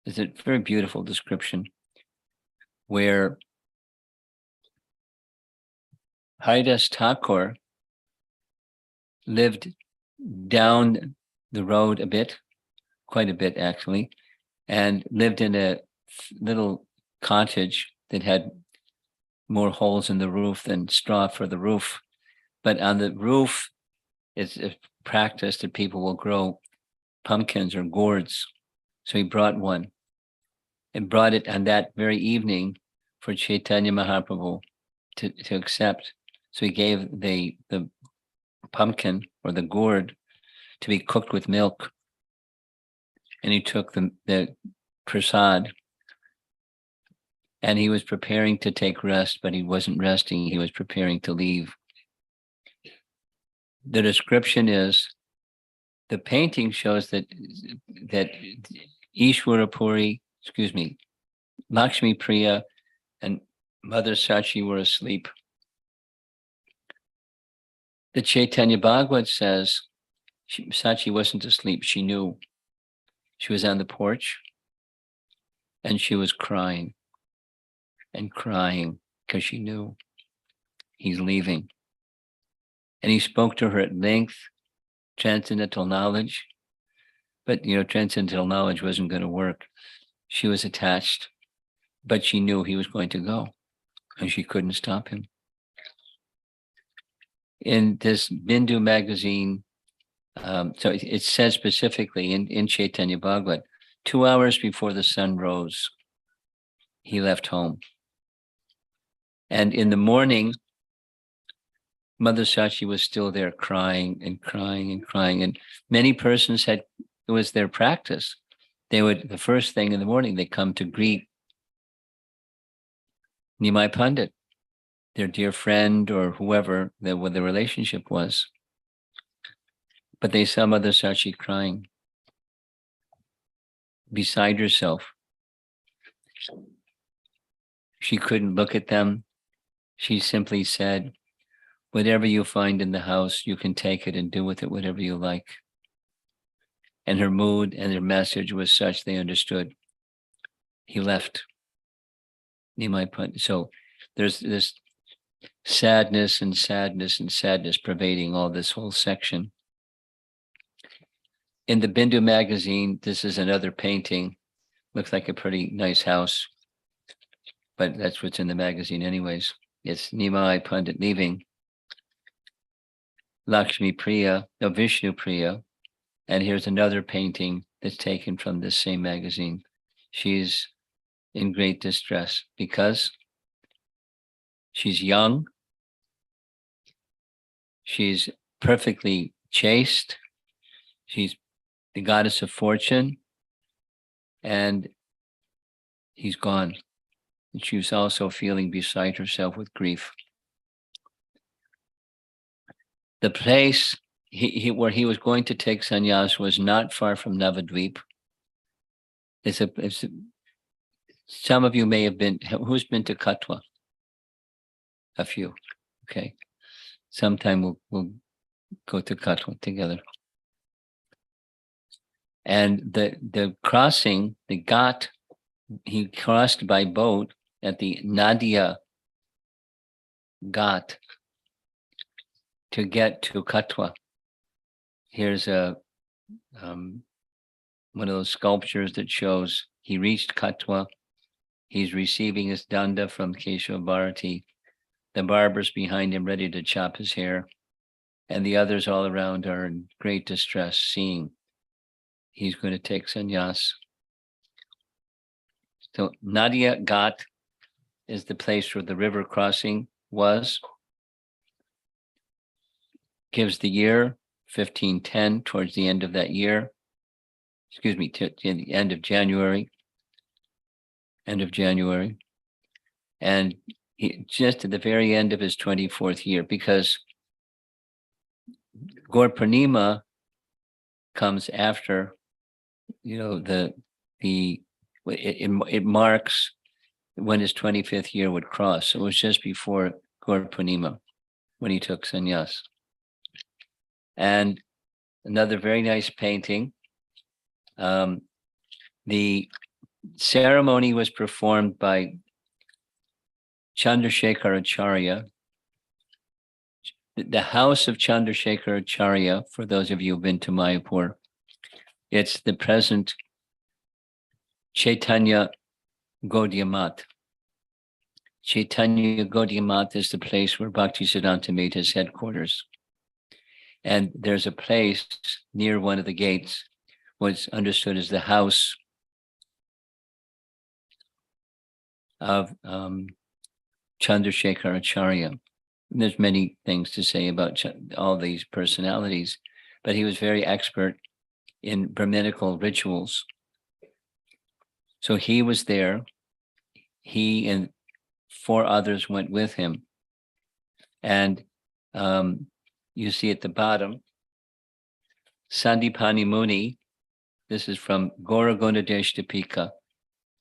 is a very beautiful description, where Haridas Thakur lived down the road a bit, quite a bit actually, and lived in a little cottage that had more holes in the roof than straw for the roof. But on the roof, it's a practice that people will grow pumpkins or gourds. So he brought one and brought it on that very evening for Chaitanya Mahaprabhu to accept. So he gave the pumpkin or the gourd to be cooked with milk. And he took the prasad, and he was preparing to take rest, but he wasn't resting. He was preparing to leave. The description is, the painting shows that Lakshmi Priya and Mother Sachi were asleep. The Chaitanya Bhagavat says Sachi wasn't asleep. She knew. She was on the porch and she was crying and crying because she knew he's leaving. And he spoke to her at length, transcendental knowledge. But, transcendental knowledge wasn't going to work. She was attached, but she knew he was going to go and she couldn't stop him. In this Bindu magazine, so it says specifically in Chaitanya Bhagavat, 2 hours before the sun rose, he left home. And in the morning, Mother Sachi was still there crying and crying and crying. And many persons it was their practice. They would, the first thing in the morning, they come to greet Nimai Pandit, their dear friend or whoever what the relationship was. But they saw Mother Sachi crying beside herself. She couldn't look at them. She simply said, whatever you find in the house, you can take it and do with it whatever you like. And her mood and her message was such they understood. He left. So there's this sadness and sadness and sadness pervading all this whole section. In the Bindu magazine, this is another painting. Looks like a pretty nice house, but that's what's in the magazine anyways. It's Nimai Pandit leaving, Lakshmi Priya, Vishnu Priya, and here's another painting that's taken from this same magazine. She's in great distress because she's young, she's perfectly chaste, she's the goddess of fortune, and he's gone. And she was also feeling beside herself with grief. The place where he was going to take sannyas was not far from Navadvip. Some of you may have been, who's been to Katwa? A few, okay. Sometime we'll go to Katwa together. And the crossing, the Ghat, he crossed by boat at the Nadia Ghat to get to Katwa. Here's one of those sculptures that shows he reached Katwa. He's receiving his danda from Keshav Bharati. The barber's behind him ready to chop his hair. And the others all around are in great distress, seeing he's going to take sannyas. So Nadia Ghat is the place where the river crossing was. Gives the year 1510 towards the end of that year. To the end of January. And just at the very end of his 24th year, because Gaur Purnima comes after, it marks when his 25th year would cross. So it was just before Gaur Purnima when he took sannyas. And another very nice painting. The ceremony was performed by Chandrasekhar Acharya. The house of Chandrasekhar Acharya, for those of you who've been to Mayapur, it's the present Chaitanya Gaudiya Math. Chaitanya Gaudiya Math is the place where Bhaktisiddhanta made his headquarters. And there's a place near one of the gates, what's understood as the house of Chandrasekhar Acharya. And there's many things to say about all these personalities, but he was very expert in Brahminical rituals. So he was there. He and 4 others went with him. And you see at the bottom, Sandipani Muni, this is from Gauragundadesh Dipika.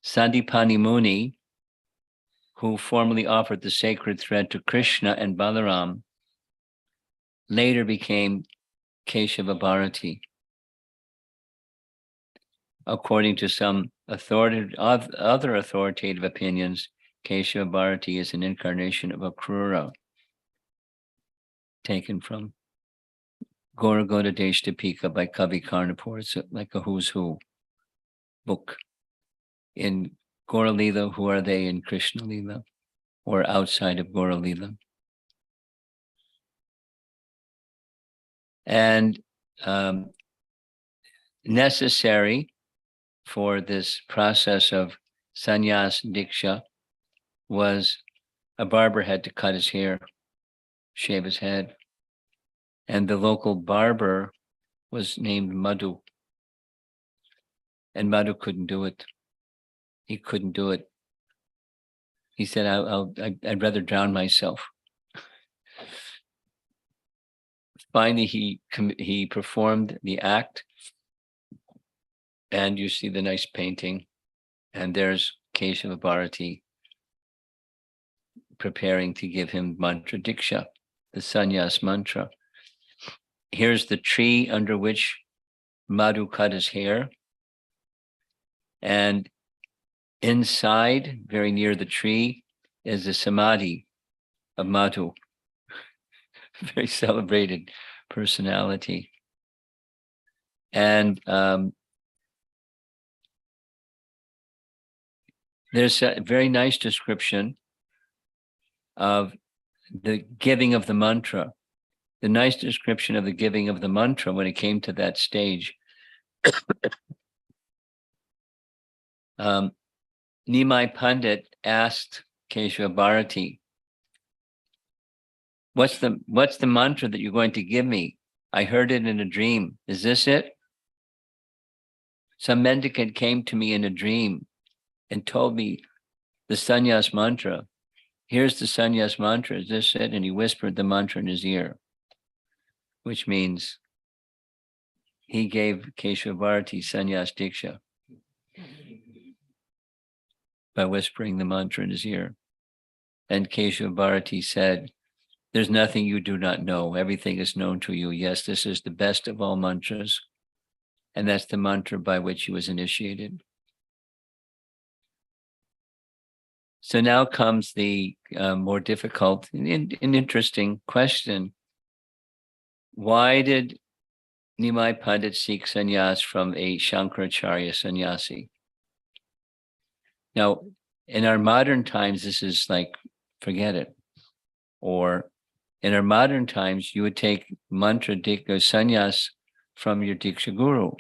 Sandipani Muni, who formerly offered the sacred thread to Krishna and Balaram, later became Keshava Bharati. According to some other authoritative opinions, Keshava Bharati is an incarnation of Akrura, taken from Gauragoda Deshtapika by Kavi Karnapur. It's like a who's who book. In Gaura Leela, who are they in Krishna Leela, or outside of Gaura Leela? And necessary for this process of sannyas diksha was a barber had to cut his hair, shave his head. And the local barber was named Madhu. And Madhu couldn't do it. He couldn't do it. He said, I'd rather drown myself. Finally, he performed the act, and you see the nice painting, and there's Keshava Bharati preparing to give him mantra diksha, the sannyas mantra. Here's the tree under which Madhu cut his hair, and inside, very near the tree, is the samadhi of Madhu, very celebrated personality. And there's a very nice description of the giving of the mantra. The nice description of the giving of the mantra when it came to that stage. Nimai Pandit asked Keshava Bharati, what's the mantra that you're going to give me? I heard it in a dream. Is this it? Some mendicant came to me in a dream and told me the sannyas mantra. Here's the sannyas mantra. Is this it? And he whispered the mantra in his ear, which means he gave Keshava Bharati sannyas diksha by whispering the mantra in his ear. And Keshava Bharati said, there's nothing you do not know. Everything is known to you. Yes, this is the best of all mantras. And that's the mantra by which he was initiated. So now comes the more difficult and interesting question. Why did Nimai Pandit seek sannyas from a Shankaracharya sannyasi? Now, in our modern times, this is like, forget it. Or in our modern times, you would take mantra diksha sannyas from your diksha guru.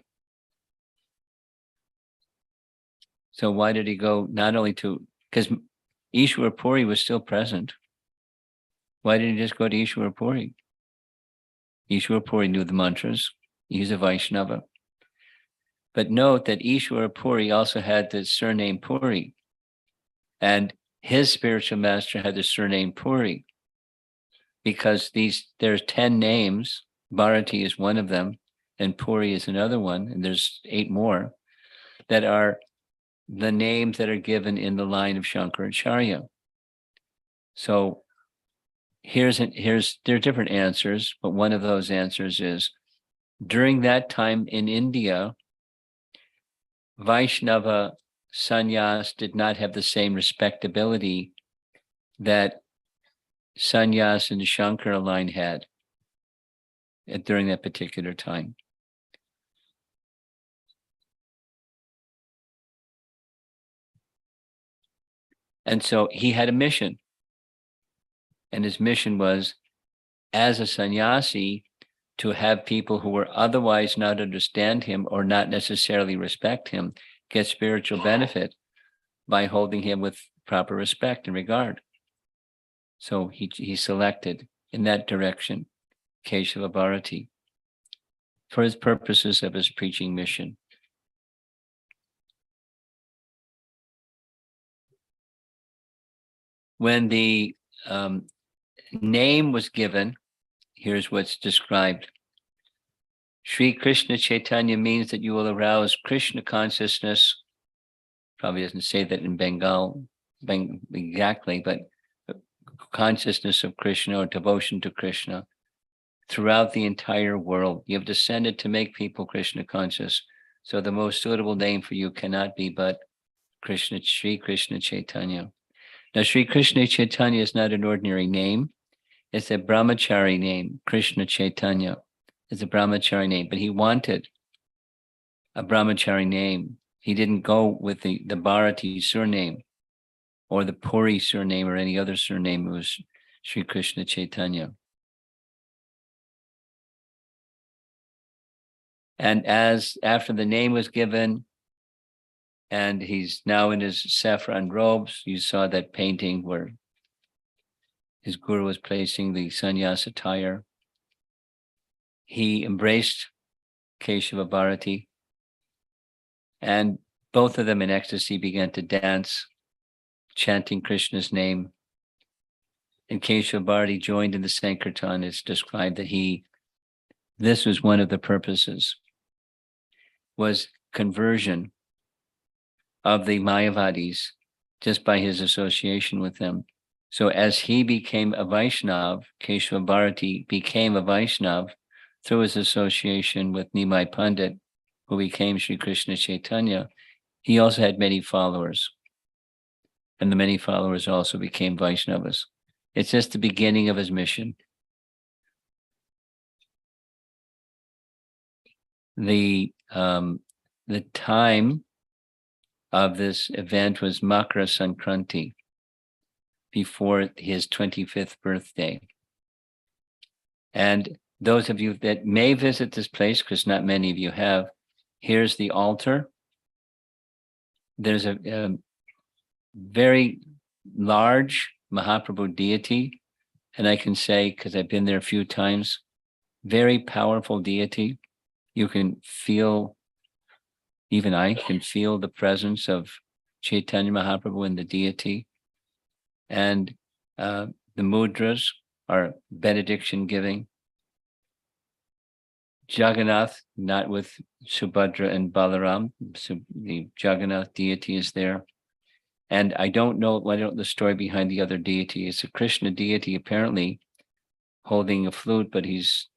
So why did he go not only to, because Ishwar Puri was still present. Why didn't he just go to Ishwar Puri? Ishwar Puri knew the mantras. He's a Vaishnava. But note that Ishwar Puri also had the surname Puri. And his spiritual master had the surname Puri. Because there's 10 names. Bharati is one of them, and Puri is another one, and there's 8 more that are the names that are given in the line of Shankaracharya. So there are different answers, but one of those answers is, during that time in India, Vaishnava sannyas did not have the same respectability that sannyas in the Shankara line had during that particular time. And so he had a mission. And his mission was, as a sannyasi, to have people who were otherwise not understand him or not necessarily respect him get spiritual benefit by holding him with proper respect and regard. So he selected in that direction Keshava Bharati for his purposes of his preaching mission. When the name was given, here's what's described. Sri Krishna Chaitanya means that you will arouse Krishna consciousness. Probably doesn't say that in Bengal exactly, but consciousness of Krishna or devotion to Krishna. throughout the entire world. You have descended to make people Krishna conscious. So the most suitable name for you cannot be but Krishna, Sri Krishna Chaitanya. Now, Sri Krishna Chaitanya is not an ordinary name. It's a brahmachari name. Krishna Chaitanya is a brahmachari name, but he wanted a brahmachari name. He didn't go with the Bharati surname or the Puri surname or any other surname. It was Sri Krishna Chaitanya. And as after the name was given, and he's now in his saffron robes, you saw that painting where his guru was placing the sannyas attire. He embraced Keshava Bharati, and both of them in ecstasy began to dance, chanting Krishna's name. And Keshava Bharati joined in the Sankirtan. It's described that this was one of the purposes, was conversion of the Mayavadis just by his association with them. So as he became a Vaishnav, Keshava Bharati became a Vaishnav through his association with Nimai Pandit, who became Sri Krishna Chaitanya. He also had many followers, and the many followers also became Vaishnavas. It's just the beginning of his mission. The time of this event was Makara Sankranti, before his 25th birthday. And those of you that may visit this place, because not many of you have, here's the altar. There's a very large Mahaprabhu deity, and I can say, because I've been there a few times, very powerful deity. You can feel, even I can feel the presence of Chaitanya Mahaprabhu in the deity. And the mudras are benediction giving. Jagannath, not with Subhadra and Balaram, so the Jagannath deity is there. And I don't know the story behind the other deity. It's a Krishna deity, apparently, holding a flute, but he's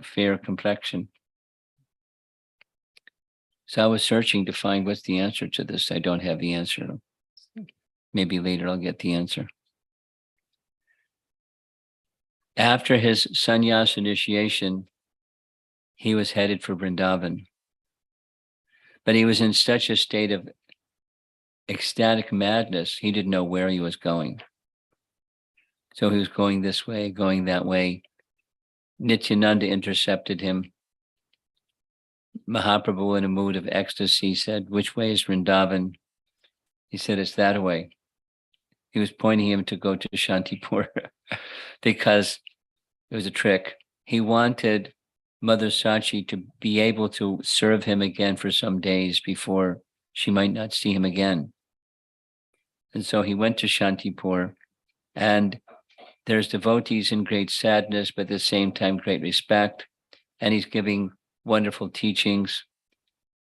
fair complexion. So I was searching to find what's the answer to this. I don't have the answer. Maybe later I'll get the answer. After his sannyas initiation, he was headed for Vrindavan. But he was in such a state of ecstatic madness, he didn't know where he was going. So he was going this way, going that way. Nityananda intercepted him. Mahaprabhu, in a mood of ecstasy, said, "Which way is Vrindavan?" He said, "It's that way." He was pointing him to go to Shantipur because it was a trick. He wanted Mother Sachi to be able to serve him again for some days before she might not see him again. And so he went to Shantipur, and there's devotees in great sadness, but at the same time, great respect. And he's giving wonderful teachings.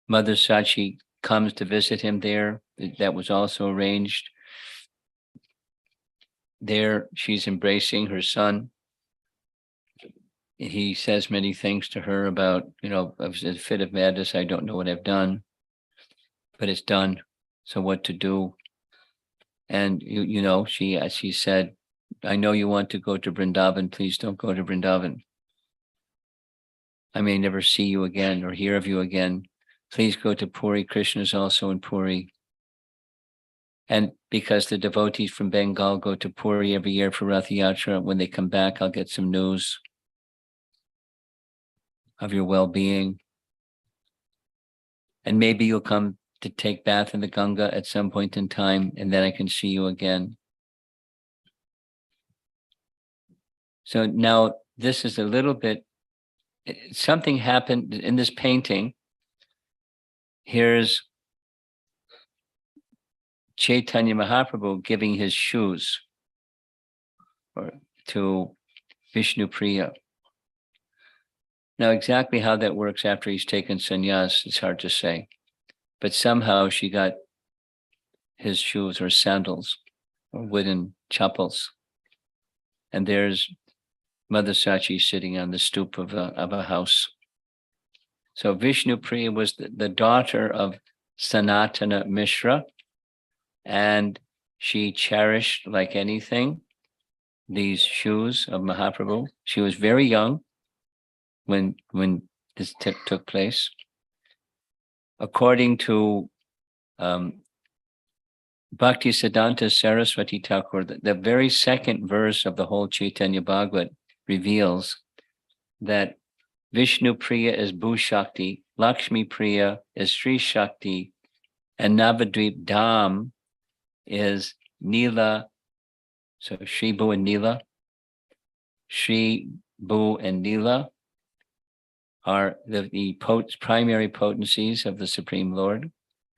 Mother Sachi comes to visit him there. That was also arranged. There, she's embracing her son. He says many things to her about, I was in a fit of madness. I don't know what I've done, but it's done. So what to do? And, she said, "I know you want to go to Vrindavan. Please don't go to Vrindavan. I may never see you again or hear of you again. Please go to Puri. Krishna's also in Puri." And because the devotees from Bengal go to Puri every year for Rath Yatra, when they come back, I'll get some news of your well-being. And maybe you'll come to take bath in the Ganga at some point in time, and then I can see you again. So now this is a little bit, something happened in this painting. Here's Chaitanya Mahaprabhu giving his shoes to Vishnu Priya. Now, exactly how that works after he's taken sannyas, it's hard to say. But somehow she got his shoes or sandals or wooden chappals. And there's Mother Sachi sitting on the stoop of a house. So Vishnu Priya was the daughter of Sanatana Mishra, and she cherished, like anything, these shoes of Mahaprabhu. She was very young when this took place. According to Bhakti Siddhanta Saraswati Thakur, the very second verse of the whole Chaitanya Bhagavat reveals that Vishnu Priya is Bhu Shakti, Lakshmi Priya is Sri Shakti, and Navadvip Dham is Neela. So Shri Bhu and Neela. Shri Bhu and Neela are the primary potencies of the Supreme Lord.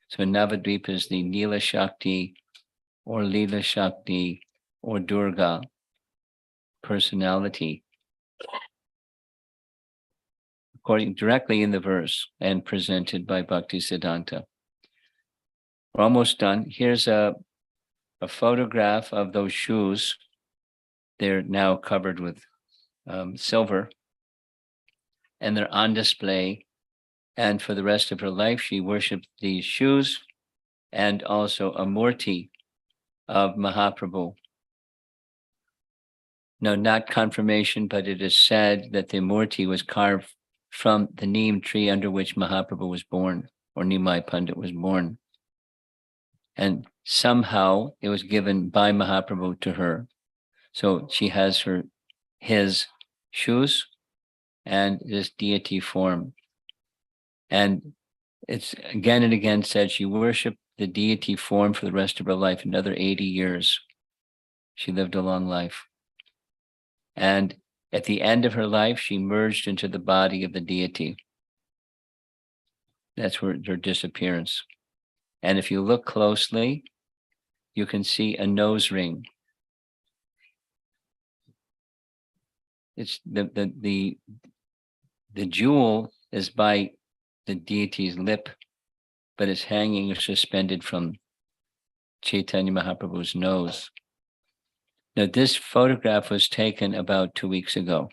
So Navadvip is the Neela Shakti or Leela Shakti or Durga personality, according directly in the verse and presented by Bhakti Siddhanta. We're almost done. Here's a photograph of those shoes. They're now covered with silver, and they're on display. And for the rest of her life, she worshipped these shoes and also a murti of Mahaprabhu. No, not confirmation, but it is said that the murti was carved from the neem tree under which Mahaprabhu was born, or Nimai Pandit was born. And somehow it was given by Mahaprabhu to her. So she has his shoes and this deity form. And it's again and again said she worshiped the deity form for the rest of her life, another 80 years. She lived a long life. And at the end of her life, she merged into the body of the deity. That's her disappearance. And if you look closely, you can see a nose ring. It's the jewel is by the deity's lip, but it's hanging or suspended from Chaitanya Mahaprabhu's nose. Now, this photograph was taken about 2 weeks ago.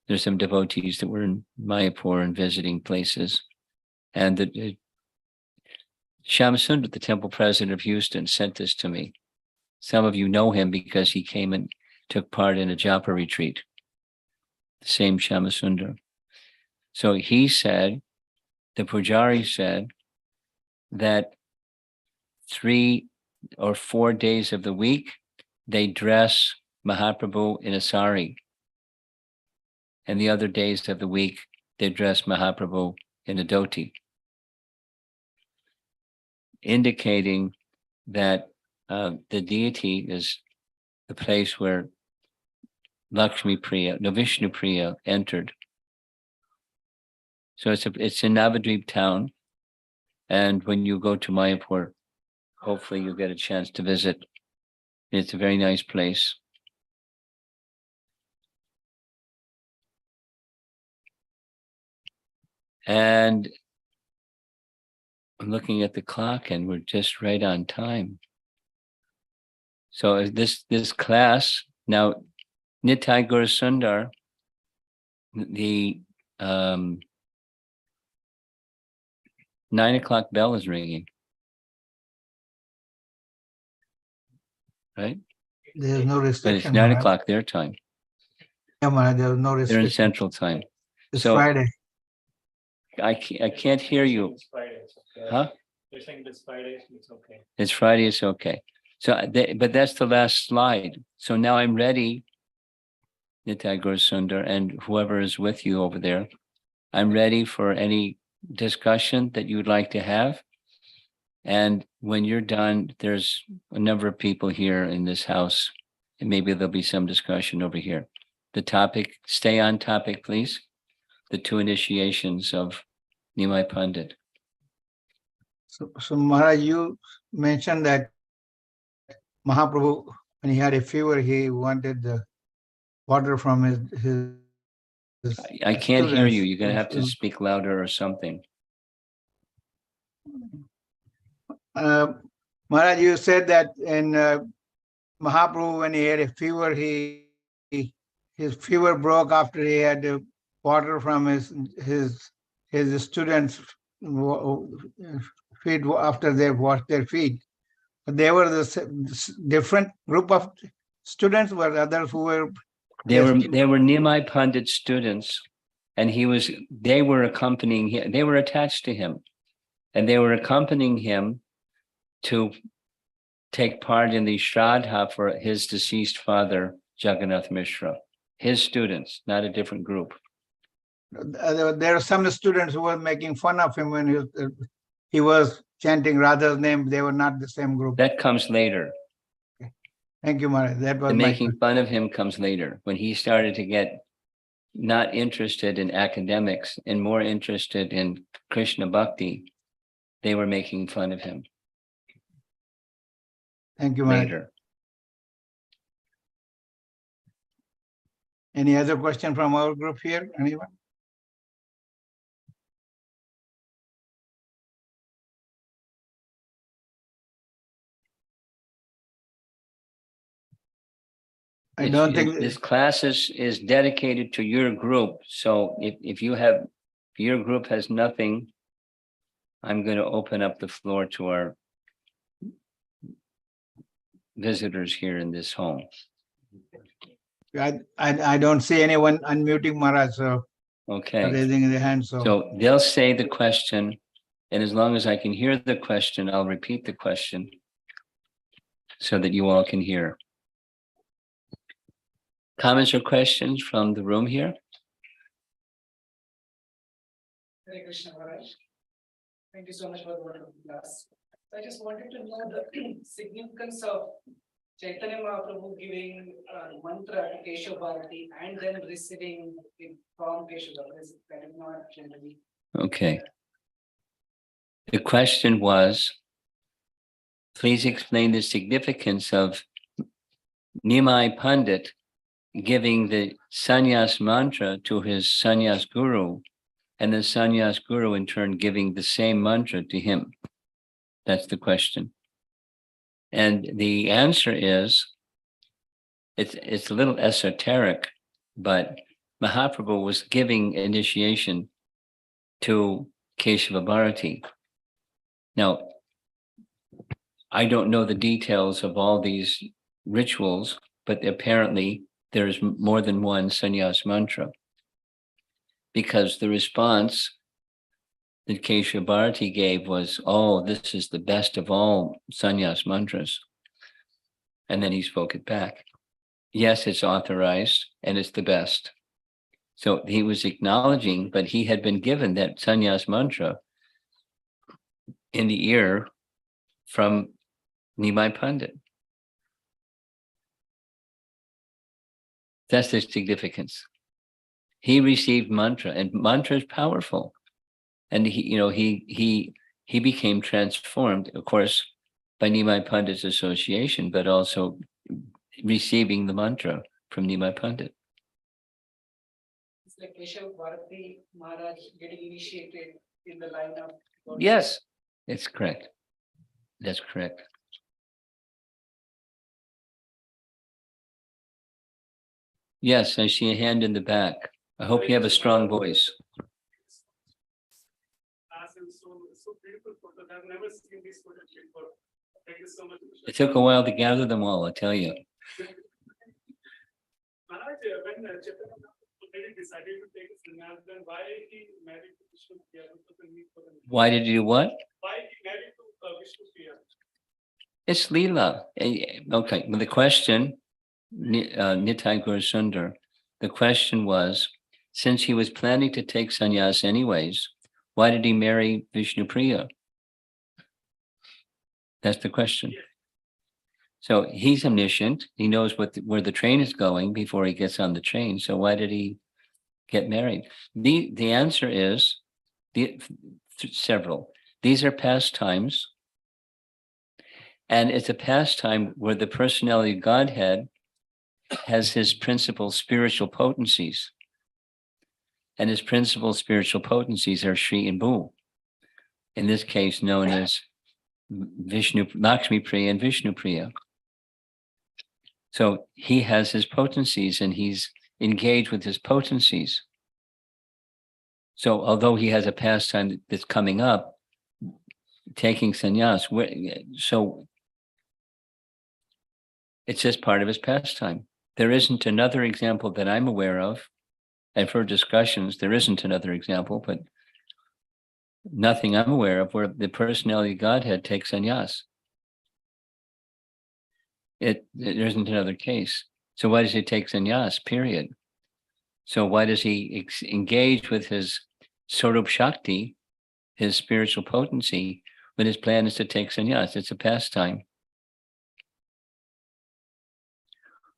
There's some devotees that were in Mayapur and visiting places. And Shyamasundar, the temple president of Houston, sent this to me. Some of you know him because he came and took part in a japa retreat. The same Shyamasundar. So he said, the Pujari said, that 3 or 4 days of the week, they dress Mahaprabhu in a sari. And the other days of the week, they dress Mahaprabhu in a dhoti, indicating that the deity is the place where Vishnu Priya entered. So it's in Navadvip town. And when you go to Mayapur, hopefully you'll get a chance to visit. It's a very nice place. And I'm looking at the clock and we're just right on time. So this class, now Nitai Gaur Sundar, the 9 o'clock bell is ringing. Right? There's no restriction. But it's 9 o'clock their time. Yeah, Maharaj, there's no restriction. They're in Central Time. It's so Friday. I can't hear you. It's Friday, it's okay. Huh? You're saying it's Friday, it's okay. It's Friday, it's okay. So, but that's the last slide. So now I'm ready, Nitai Gaur Sundar, and whoever is with you over there. I'm ready for any discussion that you would like to have. And when you're done, there's a number of people here in this house, and maybe there'll be some discussion over here. The topic, stay on topic, please. The 2 initiations of Nimai Pandit. So Maharaj, you mentioned that Mahaprabhu, when he had a fever, he wanted the water from his I can't hear you. You're going to have to students. speak louder or something. Maharaj, you said that in Mahaprabhu, when he had a fever, he his fever broke after he had water from his students' feet after they washed their feet. They were different group of students, were others who were. They were Nimai Pandit students, and they were accompanying him. They were attached to him, and they were accompanying him to take part in the Shraddha for his deceased father, Jagannath Mishra. His students, not a different group. There are some students who were making fun of him when he was chanting Radha's name. They were not the same group. That comes later. Thank you, Maharaj. That was The my making fun of him comes later, when he started to get not interested in academics and more interested in Krishna Bhakti. They were making fun of him Thank you, Maharaj. later. Any other question from our group here? Anyone? I don't think This class is dedicated to your group. So if your group has nothing, I'm going to open up the floor to our visitors here in this home. I don't see anyone unmuting Maharaj, so Okay, raising the hand. so they'll say the question, and as long as I can hear the question, I'll repeat the question so that you all can hear. Comments or questions from the room here? Hare Krishna Maharaj. Thank you so much for the wonderful class. I just wanted to know the significance of Chaitanya Mahaprabhu giving mantra to Keshav Bharati and then receiving it from Keshav Bharati. That is not generally. Okay. The question was, please explain the significance of Nimai Pandit giving the sannyas mantra to his sannyas guru, and the sannyas guru in turn giving the same mantra to him. That's the question. And the answer is, it's a little esoteric, but Mahaprabhu was giving initiation to Keshava Bharati. Now, I don't know the details of all these rituals, but apparently there's more than one sannyas mantra, because the response that Keshava Bharati gave was, oh, this is the best of all sannyas mantras. And then he spoke it back. Yes, it's authorized and it's the best. So he was acknowledging, but he had been given that sannyas mantra in the ear from Nimai Pandit. That's the significance. He received mantra, and mantra is powerful. And he became transformed, of course, by Nimai Pandit's association, but also receiving the mantra from Nimai Pandit. It's like Keshav Bharati Maharaj getting initiated in the line of. Yes, it's correct. That's correct. Yes, I see a hand in the back. I hope you have a strong voice. So beautiful photos. I've never seen these photos before. Thank you so much. It took a while to gather them all, I tell you. Maharaj, when Chaitanya Mahaprabhu decided to take a sannyas, then why he married to Vishnu Priya? Why did you do what? Why he married to Vishnu Priya? It's Leela. Okay, well, the question, Nitai Gaur Sundar, the question was, since he was planning to take sannyas anyways, why did he marry Vishnu Priya? That's the question. So he's omniscient. He knows where the train is going before he gets on the train. So why did he get married? The answer is several. These are pastimes. And it's a pastime where the personality of Godhead has his principal spiritual potencies. And his principal spiritual potencies are Shri and Bhu. In this case, known as Vishnu, Lakshmi Priya and Vishnu Priya. So he has his potencies, and he's engage with his potencies. So although he has a pastime that's coming up, taking sannyas, so it's just part of his pastime. There isn't another example that I'm aware of. And for discussions, there isn't another example, but nothing I'm aware of where the personality of Godhead takes sannyas. There isn't another case. So why does he take sannyas, period? So why does he engage with his Swarup Shakti, his spiritual potency, when his plan is to take sannyas? It's a pastime.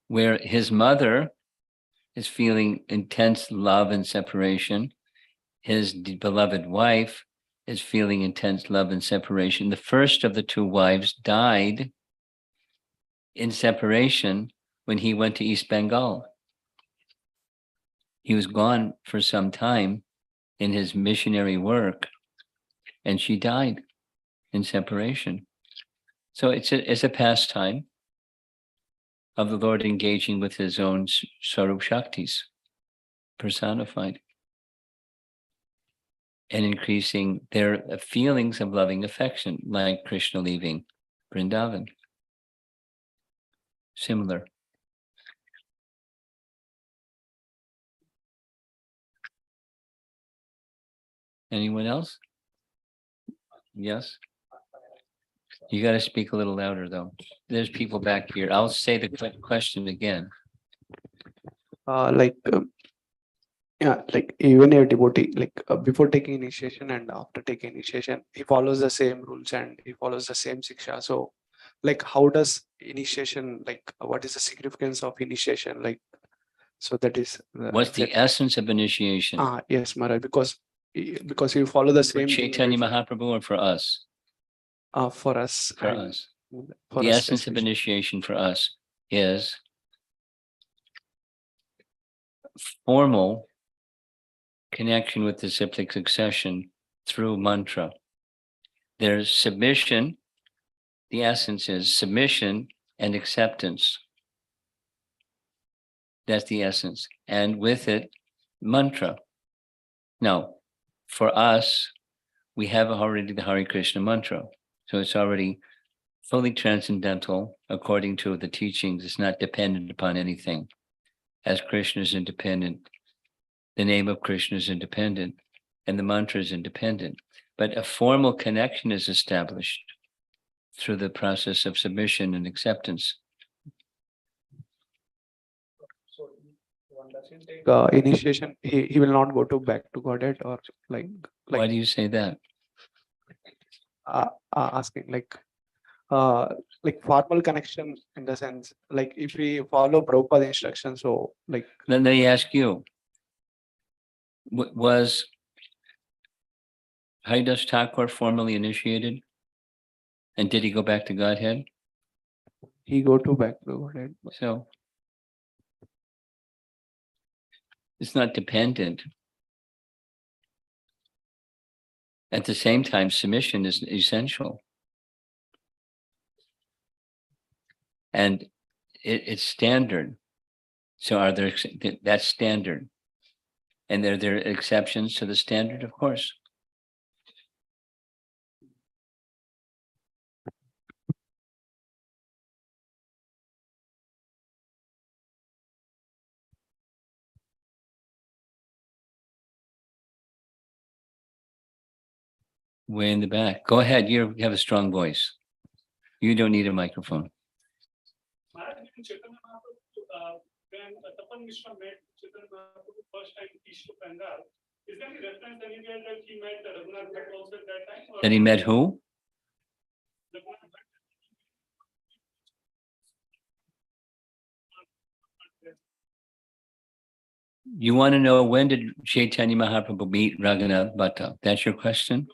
Where his mother is feeling intense love and separation, his beloved wife is feeling intense love and separation. The first of the two wives died in separation when he went to East Bengal. He was gone for some time in his missionary work, and she died in separation. So it's a pastime of the Lord engaging with his own Swarup Shaktis, personified, and increasing their feelings of loving affection, like Krishna leaving Vrindavan. Similar. Anyone else? Yes? You got to speak a little louder, though. There's people back here. I'll say the question again. Yeah, like even a devotee, before taking initiation and after taking initiation, he follows the same rules and he follows the same siksha. So, how does initiation, what is the significance of initiation? So that is What's the essence of initiation? Yes, Maharaj, because you follow the For same Chaitanya Mahaprabhu or for us? for us. For and us. For The us essence of especially. initiation for us is formal connection with the cyclic succession through mantra. There's submission. The essence is submission and acceptance. That's the essence. And with it, mantra. Now, for us, we have already the Hare Krishna mantra. So it's already fully transcendental according to the teachings. It's not dependent upon anything. As Krishna is independent, the name of Krishna is independent, and the mantra is independent. But a formal connection is established through the process of submission and acceptance. So one doesn't take initiation, he will not go to back to Godhead, or Why do you say that? asking formal connection in the sense, if we follow Prabhupada instructions, so Then they ask you, was Haridas Thakur formally initiated? And did he go back to Godhead? he go to back to Godhead. So it's not dependent. At the same time, submission is essential. And it's standard. So are there, that's standard. And are there exceptions to the standard? Of course. Way in the back. Go ahead. You have a strong voice. You don't need a microphone. Maharaj, in Chaitanya Mahaprabhu, when Tapan Mishra met Chaitanya Mahaprabhu first time in East Bengal, is there any reference anywhere that he met Raghunath Bhatt also at that time? That he met who? Raghunath Bhatt. You want to know when did Chaitanya Mahaprabhu meet Raghunath Bhatta? That's your question?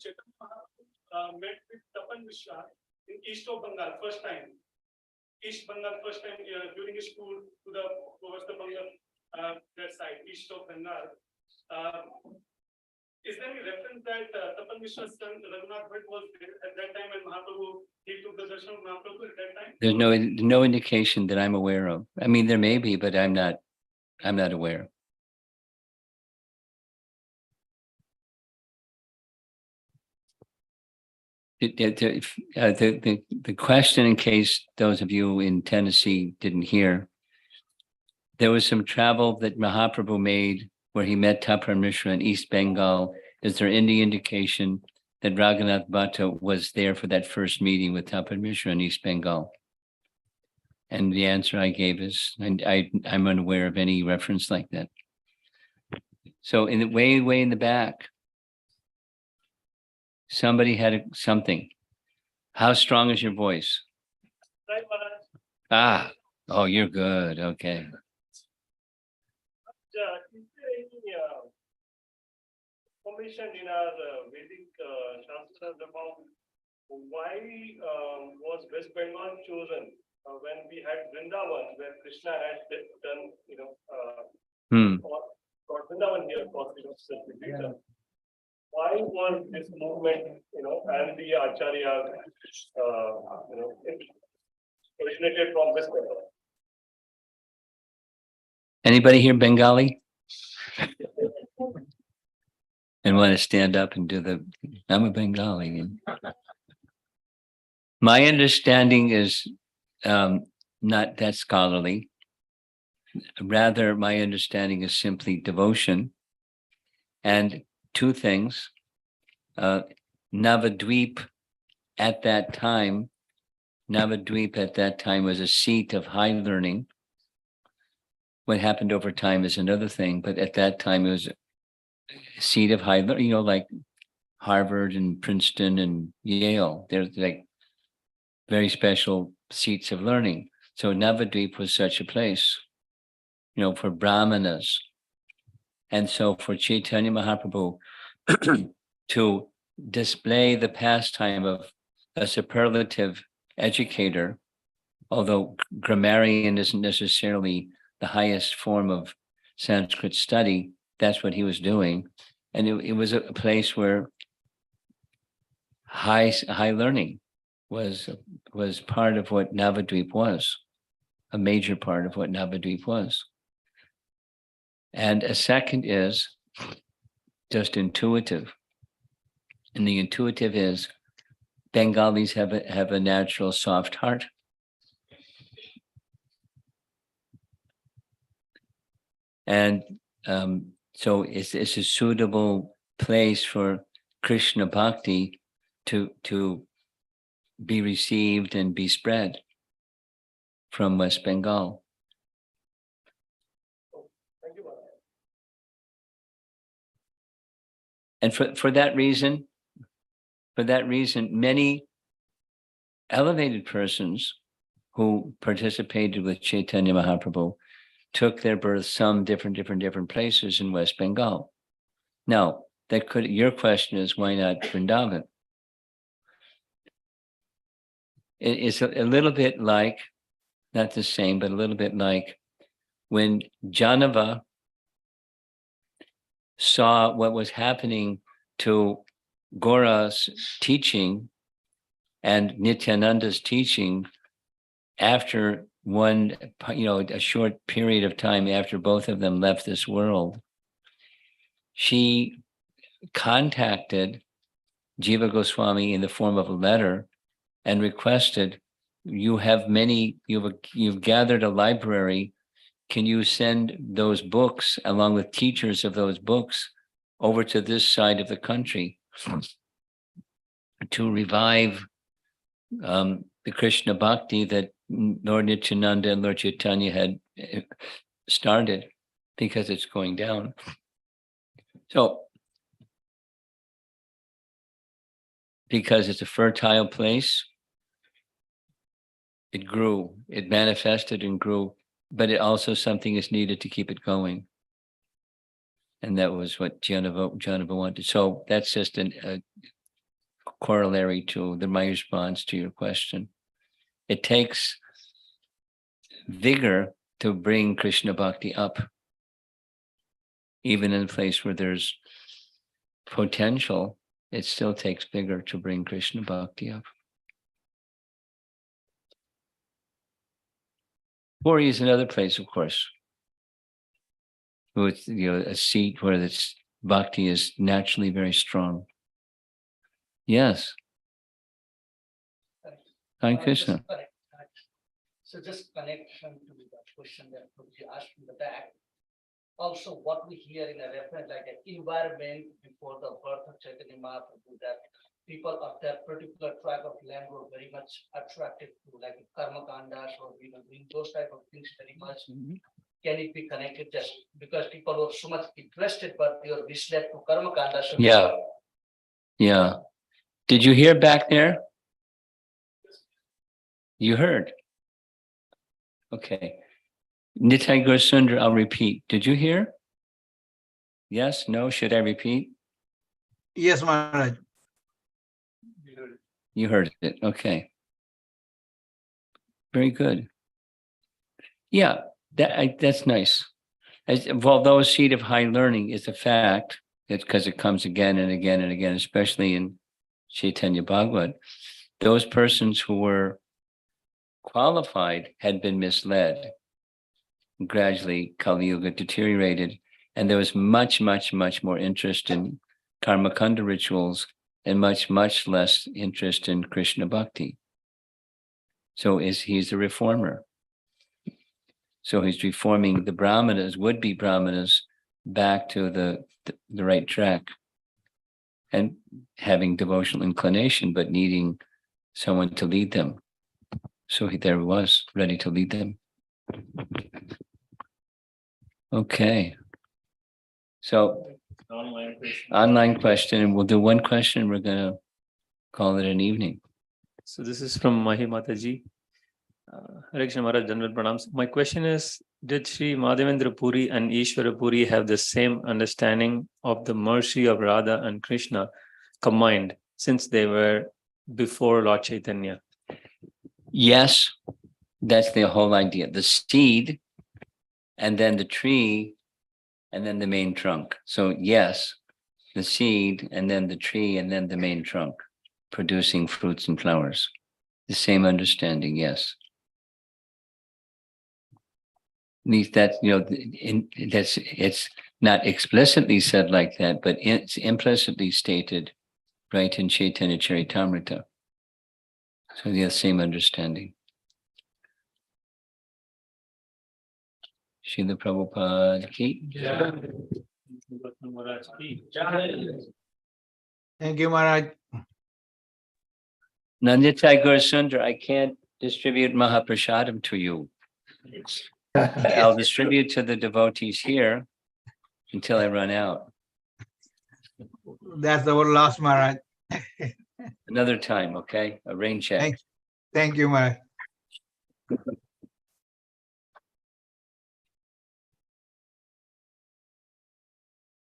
Chaitanya Mahaprabhu met with Tapan Mishra in East of Bengal first time. East Bengal first time during his tour to the towards the Bengal that side, East of Bengal. Is there any reference that Tapan Mishra's son Raghunath Bhatt was there at that time when Mahaprabhu he took the darshan of Mahaprabhu at that time? There's no indication that I'm aware of. I mean, there may be, but I'm not I'm not aware. The question, in case those of you in Tennessee didn't hear, there was some travel that Mahaprabhu made where he met Tapan Mishra in East Bengal. Is there any indication that Raghunath Bhatta was there for that first meeting with Tapan Mishra in East Bengal? And the answer I gave is, I'm unaware of any reference like that. So in the way in the back, somebody had something. How strong is your voice? Right, Maharaj. Ah, oh, you're good. Okay. Is there any information in our Vedic Shastras about why was West Bengal chosen when we had Vrindavan, where Krishna had done, or Vrindavan here for, certification. Why was this movement, and the Acharya, it originated from West Bengal? Anybody here Bengali? And want to stand up and do I'm a Bengali. My understanding is not that scholarly. Rather, my understanding is simply devotion. And two things. Navadvip at that time was a seat of high learning. What happened over time is another thing, but at that time it was a seat of high learning, like Harvard and Princeton and Yale. There's like very special seats of learning. So Navadvip was such a place, for Brahmanas. And so for Chaitanya Mahaprabhu to display the pastime of a superlative educator, although grammarian isn't necessarily the highest form of Sanskrit study, that's what he was doing. And it was a place where high learning was part of what Navadvip was, a major part of what Navadvip was. And a second is just intuitive. And the intuitive is Bengalis have a natural soft heart. And so it's a suitable place for Krishna Bhakti to be received and be spread from West Bengal. Thank you, Maharaj. And for that reason, many elevated persons who participated with Chaitanya Mahaprabhu took their birth some different places in West Bengal. Now, your question is, why not Vrindavan? It's a little bit like, not the same, but a little bit like when Janava saw what was happening to Gaura's teaching and Nityananda's teaching after a short period of time after both of them left this world. She contacted Jiva Goswami in the form of a letter and requested, you've gathered a library. Can you send those books along with teachers of those books over to this side of the country to revive the Krishna Bhakti that Lord Nityananda and Lord Chaitanya had started, because it's going down. So, because it's a fertile place, it grew, it manifested and grew, but it also something is needed to keep it going. And that was what Janava wanted. So that's just a corollary to my response to your question. It takes vigor to bring Krishna Bhakti up, even in a place where there's potential. It still takes vigor to bring Krishna Bhakti up. Puri is another place, of course. with a seat where this bhakti is naturally very strong. Yes. Hare Krishna. So just connection to the question that you asked in the back. Also, what we hear in a reference like an environment before the birth of Chaitanya Mahaprabhu, that people of that particular tract of land were very much attracted to like karma kandas or doing those type of things very much. Can it be connected just because people were so much interested, but they were misled to karma kandas? So Yeah. Yeah. Did you hear back there? You heard. Okay. Nitai Gosundar, I'll repeat. Did you hear? Yes? No? Should I repeat? Yes, Maharaj. You heard it. Okay. Very good. Yeah, that's nice. Although a seat of high learning is a fact, it's because it comes again and again and again, especially in Chaitanya Bhagavad. Those persons who were qualified had been misled. Gradually, Kali Yuga deteriorated, and there was much, much, much more interest in Karmakanda rituals and much, much less interest in Krishna Bhakti. So he's a reformer. So he's reforming the Brahmanas, would-be Brahmanas, back to the right track and having devotional inclination, but needing someone to lead them. So there was, ready to lead them. Okay. So online question, and we'll do one question. We're going to call it an evening. So this is from Mahimataji. Hare Krishna Maharaj, General Pranams. My question is, did Sri Madhavendra Puri and Ishwara Puri have the same understanding of the mercy of Radha and Krishna combined since they were before Lord Chaitanya? Yes, that's the whole idea. The seed, and then the tree, and then the main trunk. So yes, the seed, and then the tree, and then the main trunk, producing fruits and flowers. The same understanding, yes. At least that, it's not explicitly said like that, but it's implicitly stated right in Chaitanya Charitamrita. So the same understanding. Srila Prabhupada ki. Thank you, Maharaj. Nanditai Gaurasundar, I can't distribute Mahaprasadam to you. I'll distribute to the devotees here until I run out. That's our last, Maharaj. Another time, okay? A rain check. Thank you, Maharaj.